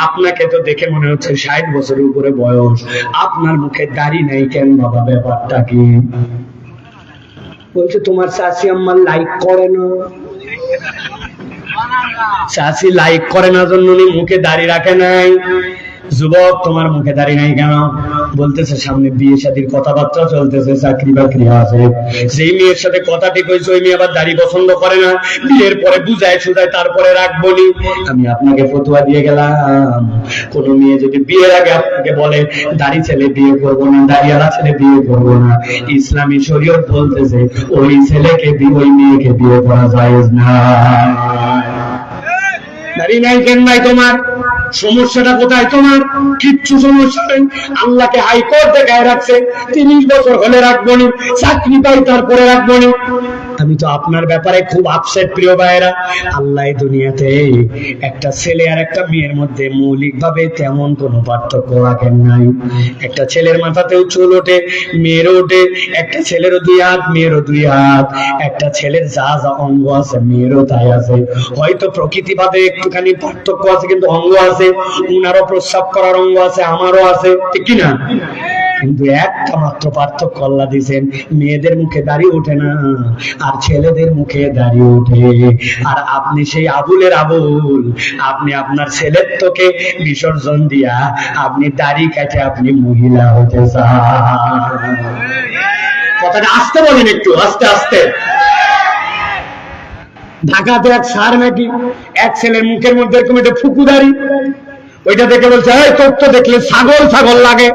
আপনাকে তো দেখে মনে হচ্ছে 60 বছরের উপরে বয়স, আপনার মুখে দাড়ি নেই কেন বাবা, ব্যাপারটা কি? বলছে তোমার চাচি আম্মা লাইক করে না, চাচি লাইক করে না জন্য উনি মুখে দাড়ি রাখে নাই। যুবক তোমার মুখে দাড়ি নাই কেন? বলতেছে সামনে বিয়ে শাদীর কথাবার্তা চলতেছে, চাকরি বাকরি আছে, যেই মেয়ের সাথে কথা ঠিক হয়েছে ওই মেয়ে আবার দাড়ি পছন্দ করে না, বিয়ের পরে বুঝায় সুজায় তারপরে রাখবো নি। আমি আপনাকে ফতোয়া দিয়ে গেলাম, কোন মেয়ে যদি বিয়ের আগে আপনাকে বলে দাড়ি ছেলে বিয়ে করবো না, দাড়িওয়ালা ছেলে বিয়ে করবো না, ইসলামী শরীয়ত বলতেছে ওই ছেলেকে ওই মেয়েকে বিয়ে করা জায়েজ না। দাড়ি নাই কেন নাই তোমার? সমস্যাটা কোথায় তোমার? কিচ্ছু সমস্যা নেই, আল্লাহকে হাইকোর্ট দেখায় রাখছে 30 বছর হলে রাখবো নি, চাকরি পাই তারপরে রাখবো নি। আমি তো আপনার ব্যাপারে খুব আপসেট প্রিয় ভাইরা। আল্লাহ দুনিয়াতে একটা ছেলে আর একটা মেয়ের মধ্যে মৌলিক ভাবে তেমন কোনো পার্থক্য রাখেন নাই। একটা ছেলের মাথাতেও চুল ওঠে, মেয়েরও ওঠে, একটা ছেলেরও 2 হাত, মেয়েরও 2 হাত, একটা ছেলের যা যা অঙ্গ আছে মেয়েরও তাই আছে। হয়তো প্রকৃতিভাবে একটুখানি পার্থক্য আছে, কিন্তু অঙ্গ আছে, উনারও প্রস্রাব করার অঙ্গ আছে, আমারও আছে, ঠিক কিনা? কিন্তু একটা মাত্র পার্থক্য আল্লাহ দিয়েছেন, মেয়েদের মুখে দাড়ি ওঠে না আর ছেলেদের মুখে দাড়ি ওঠে। আর আপনি সেই আবুলের আবুল, আপনি আপনার ছেলের তোকে বিসর্জন দিয়া আপনি দাড়ি কাটে আপনি মহিলা হতে চান। কথাটা আস্তে বলেন, একটু আস্তে আস্তে। ঢাকাতে এক সার নাকি এক ছেলের মুখের মধ্যে এরকম একটা ফুকুদারি, ওইটা দেখে বলছে এই তোর তো দেখলে ছাগল ছাগল লাগে।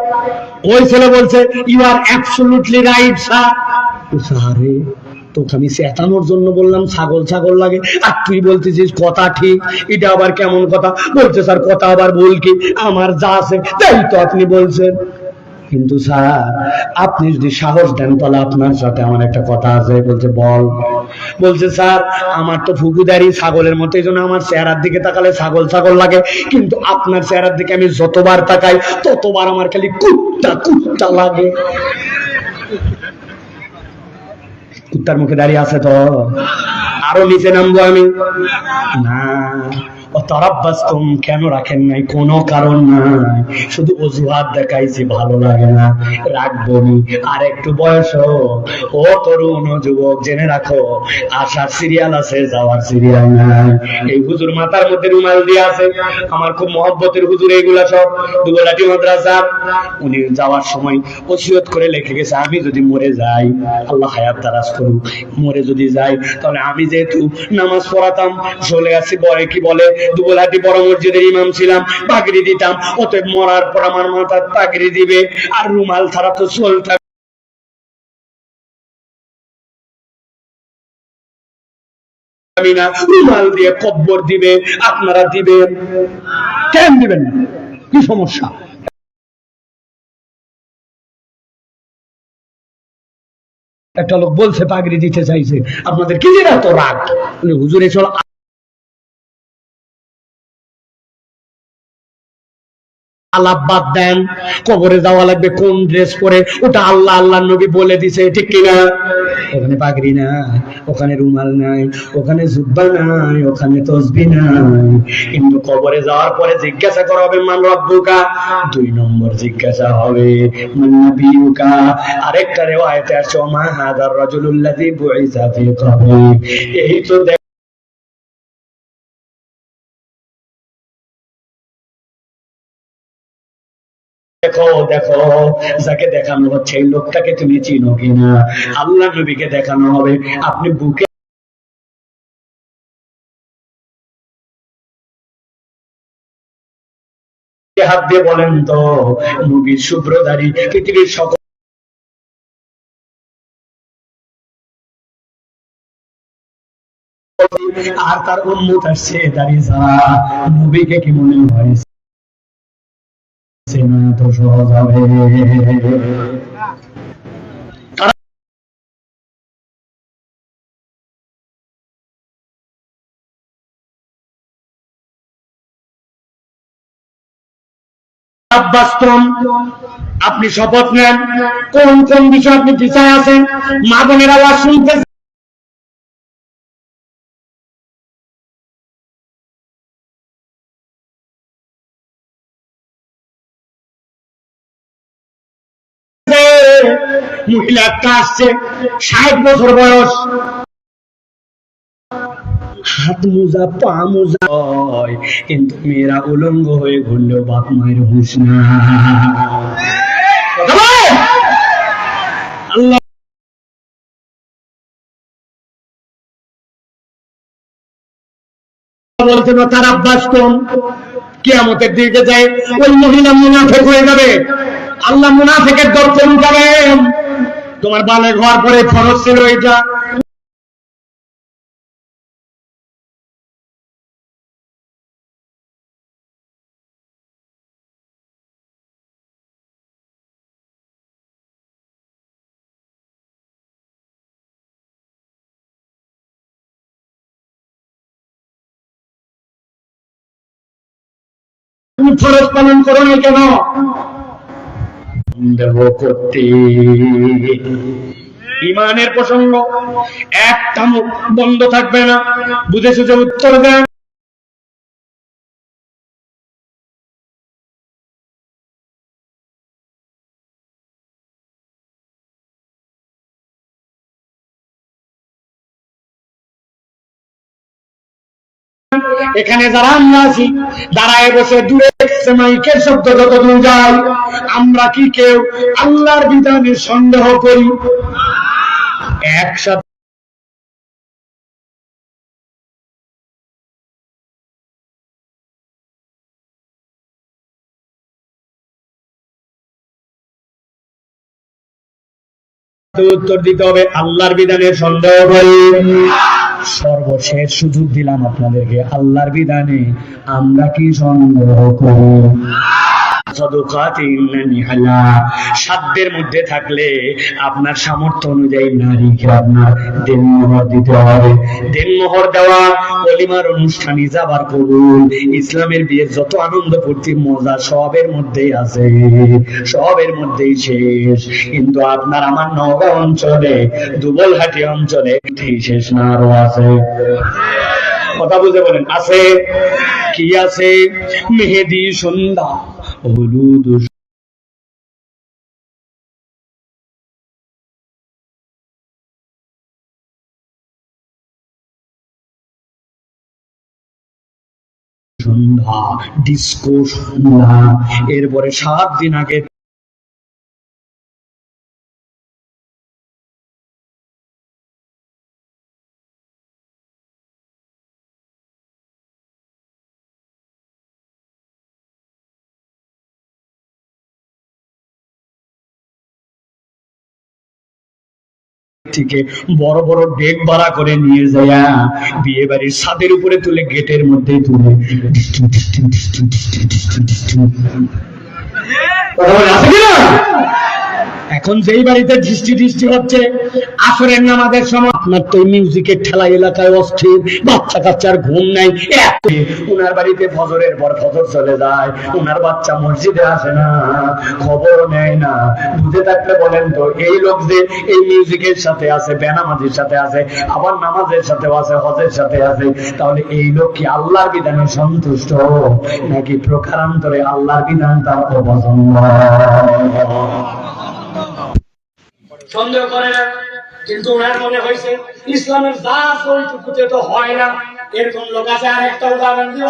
ওই ছেলে বলছে you are absolutely right sir. আরে তোকে আমি চেতানোর জন্য বললাম ছাগল ছাগল লাগে, আর তুই বলতেছিস কথা ঠিক, এটা আবার কেমন কথা? বলছে স্যার কথা আবার বল কি, আমার যা আছে তাই তো আপনি বলছেন। কিন্তু স্যার আপনি যদি সাহস দেন তাহলে আপনার সাথে আমার একটা কথা আছে। বলছে বল। বলছে স্যার আমার তো ফুকুদারি ছাগলের মতো, এই জন্য আমার চেহারার দিকে তাকালে ছাগল ছাগল লাগে, কিন্তু আপনার চেহারার দিকে আমি যতবার তাকাই ততবার আমার খালি কুত্তা কুত্তা লাগে। কুত্তার মুখে দাঁড়িয়ে আছে তো আরো নিচে নামবো আমি না। তারাব্বাসতুম, কেন রাখেন নাই? কোনো কারণ নাই, শুধু অজুহাত দেখাইছি, ভালো লাগে না, রাখবনি। আর একটু বয়স হোক। ও তরুণ ও যুবক, জেনে রাখো, আসার সিরিয়াল আছে, যাওয়ার সিরিয়াল নাই। এই হুজুর মাথার মধ্যে রুমাল দিয়ে আছে, আমার খুব মহব্বতের হুজুর, এইগুলা সব দুবলাটি মাদ্রাসা। উনি যাওয়ার সময় ওসিয়ত করে লিখে গেছে, আমি যদি মরে যাই, আল্লাহ হায়াত দারাজ করুক, মরে যদি যাই, তাহলে আমি যেহেতু নামাজ পড়াতাম, চলে আসছি, বলে কি বলে, দুবলাটি বড় মসজিদের ইমাম ছিলাম, পাগড়ি দিতাম, অতএব মরার পর আমার মাথার পাগড়ি দিবে, আর রুমাল ছাড়া তো চলতে না, রুমাল দিয়ে কব্বর দিবে। আপনারা দিবেন? কেন দিবেন না? কি সমস্যা? একটা লোক বলছে পাগড়ি দিতে চাইছে, আপনাদের কি যেন এত রাগ? হুজুর এসব আলাপ বাদ দেন, কবরে যাওয়া লাগবে কোন ড্রেস পরে, ওটা আল্লাহ আল্লাহ নবী বলে দিছে, ঠিক কিনা? ওখানে পাগড়ি নাই, ওখানে রুমাল নাই, ওখানে জুব্বা নাই, ওখানে তসবিহ নাই। কিন্তু কবরে যাওয়ার পরে জিজ্ঞাসা করা হবে, মান রব্বুকা, 2 নম্বর জিজ্ঞাসা হবে, মান নাবিয়ুকা। আরেকটা রিওয়ায়াতে আছে, মা হাদার রাজুলুল্লাযী বুইসা ফি কবরি। এই তো দেখো দেখো, যাকে দেখানো হচ্ছে এই লোকটাকে তুমি চিনো কিনা? আল্লাহ নবীকে দেখানো হবে। আপনি বুকে হাত দিয়ে বলেন তো, নবীর শুভ্রধারী পৃথিবীর সকল আর তার উম্মত আসছে দাঁড়িয়ে ছাড়া, নবীকে কি মনে হয়েছে না তো সহজ হবে? আপনি শপথ নেন, কোন কোন বিষয় আপনি পিছায় আছেন? মা বোনের আওয়াজ শুনতেছেন, মহিলা একটা আসছে, 60 বছর বয়স, হাত মোজা পা মোজা, কিন্তু মেয়েরা উলঙ্গ হয়ে ঘুরলেও বাপ মায়ের হুঁশ না। আল্লাহ বলছেন, তার আব্বাস কম, কিয়ামতের দিকে যায় ওই মহিলা মুনাফিক হয়ে যাবে। আল্লাহ মুনাফিকের দর্শন করেন। তোমার বালেগ হওয়ার পরে ফরজ ছিল এটা, তুমি ফরজ পালন করো না কেন? দেব করতে ইমানের প্রসঙ্গ একটা মুখ বন্ধ থাকবে না, বুঝে সুঝে উত্তর দেন। এখানে যারা আমরা আছি, দাঁড়ায় বসে দূরে মাইকের শব্দ যত দূর যায়, আমরা কি কেউ আল্লাহর বিধানে সন্দেহ করি? একসাথে উত্তর দিতে হবে, আল্লাহর বিধানে সন্দেহ করি। সর্বশেষ সুযোগ দিলাম আপনাদেরকে, আল্লাহর বিধানে আমরা কি সন্দেহ করি? সাধ্যের মধ্যে থাকলে আপনার সামর্থ্য অনুযায়ী নারীকে আপনার দেনমোহর দিতে হবে। দেনমোহর দেওয়া, ওলিমার অনুষ্ঠানে যাবার কবুল, ইসলামের বিয়ের যত আনন্দ ফুর্তি মজা সবের মধ্যেই আছে, সবের মধ্যেই শেষ। কিন্তু আপনার আমার নওগাঁ অঞ্চলে, দুবলহাটি অঞ্চলে শেষ না, আরো আছে। কথা বুঝে বলেন, আছে কি আছে? মেহেদি সন্ধ্যা, হলুদ সন্ধ্যা, ডিস্কো সন্ধ্যা, এরপরে 7 দিন আগে থেকে বড় বড় ডেক ভাড়া করে নিয়ে যায় বিয়ে বাড়ির ছাদের উপরে তুলে, গেটের মধ্যে তুলে। আছে কিনা? এখন যেই বাড়িতে দৃষ্টি দৃষ্টি হচ্ছে আসরের নামাজের সময়, আপনার তো মিউজিকের ঠেলা এলাকায় অস্থির, বাচ্চা কাচ্চার ঘুম নাই, ওনার বাড়িতে ফজরের পর ফজর চলে যায়, ওনার বাচ্চা মসজিদে আসে না, খবর নেয় না। বুঝে থাকলে বলেন তো, এই লোক যে এই মিউজিকের সাথে আছে, বেনামাজির সাথে আছে, আবার নামাজের সাথেও আছে, হজের সাথে আছে, তাহলে এই লোক কি আল্লাহর বিধানে সন্তুষ্ট, নাকি প্রকারান্তরে আল্লাহর বিধান তার অপছন্দ? সন্দেহ করে না, কিন্তু ওনার মনে হয়েছে ইসলামের জাত ওইটুকুতে তো হয় না, এরকম লোক আছে। আর একটা উদাহরণ দিল,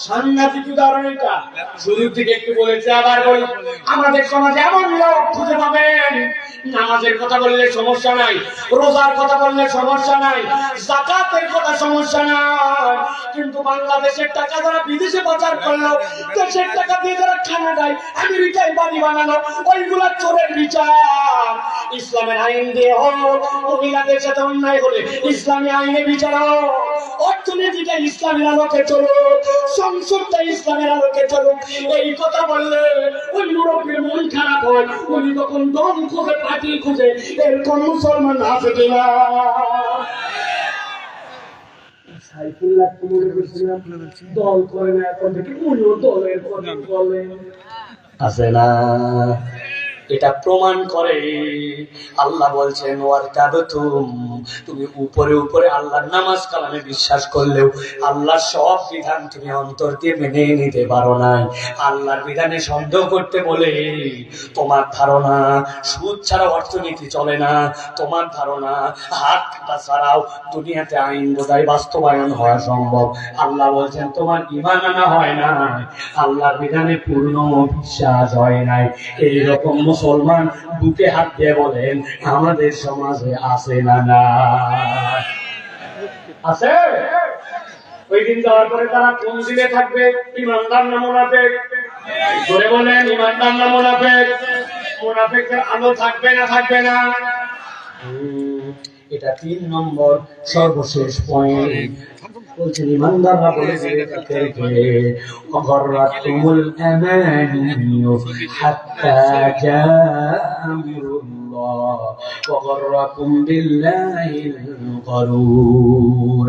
সাংঘাতিক উদাহরণ এটা, শুরুর দিকে একটু বলেছে, আবার বলি, আমাদের সমাজে এমন লোক খুঁজে পাবেন, নামাজের কথা বললে সমস্যা নাই, রোজার কথা বললে সমস্যা নাই, যাকাতের কথা সমস্যা নাই, কিন্তু বাংলাদেশের টাকা যারা বিদেশে পাচার করলো, দেশের টাকা দিয়ে যারা কানাডায় আমেরিকায় বাড়ি বানালো, ওইগুলা চোরের বিচার ইসলামের আইন দিয়ে হোক, মহিলাদের সাথে অন্যায় হলে ইসলামী আইনে বিচার হোক, অর্থনীতিটা ইসলামের আলোকে চলুক, সংসদটা ইসলামের আলোকে চলুক। এই কথা বললে ওই মুরব্বীর মন খারাপ হয়, উনি তখন দল খুঁজে, পার্টি খুঁজে, এরকম মুসলমান আছে কিনা? সাইফুল্লাহ কি মনে করছিলাম দল করে না, এখন থেকে উনিও দলের কথা বলে, আছে না? এটা প্রমাণ করে আল্লাহ বলছেন, তুমি উপরে উপরে আল্লাহর নামাজ কালামে বিশ্বাস করলেও আল্লাহর সব বিধান তুমি অন্তর দিয়ে মেনে নিতে পারো না। আল্লাহর বিধানে সন্দেহ করতে বলে তোমার ধারণা সুদ ছাড়া অর্থনীতি চলে না, তোমার ধারণা হাত কাটা ছাড়াও দুনিয়াতে আইন বোঝাই বাস্তবায়ন হওয়া সম্ভব। আল্লাহ বলছেন তোমার ঈমান আনা হয় না, আল্লাহর বিধানে পূর্ণ বিশ্বাস হয় নাই। এইরকম মুসলমান বুকে হাত দিয়ে বলেন আমাদের সমাজে আছে না? না আছে? ওই দিন যাওয়ার পরে তারা কোন দিনে থাকবে? ঈমানদার না মুনাফিক? জোরে বলেন, ঈমানদার না মুনাফিক? মুনাফিকের আলো থাকবে না থাকবে না? এটা 3 নম্বর সর্বশেষ পয়েন্ট। বলছেন ঈমানদাররা বলে দিয়ে থাকে, অগররাতুমুল আমানিয়ু হাত্তা জা আমরুল্লাহ ওয়াগররাকুম বিল্লাহিল গরুর।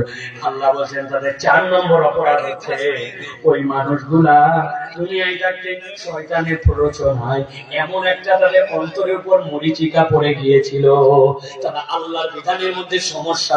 আল্লাহ বলেন তাদের 4 নম্বর অপরাধ হচ্ছে ওই মানুষগুলা দুনিয়ায় থাকতে শয়তানের প্ররোচনায় এমন একটা তাদের অন্তরের উপর মরিচিকা পড়ে গিয়েছিল, তারা আল্লাহর বিধানের মধ্যে সমস্যা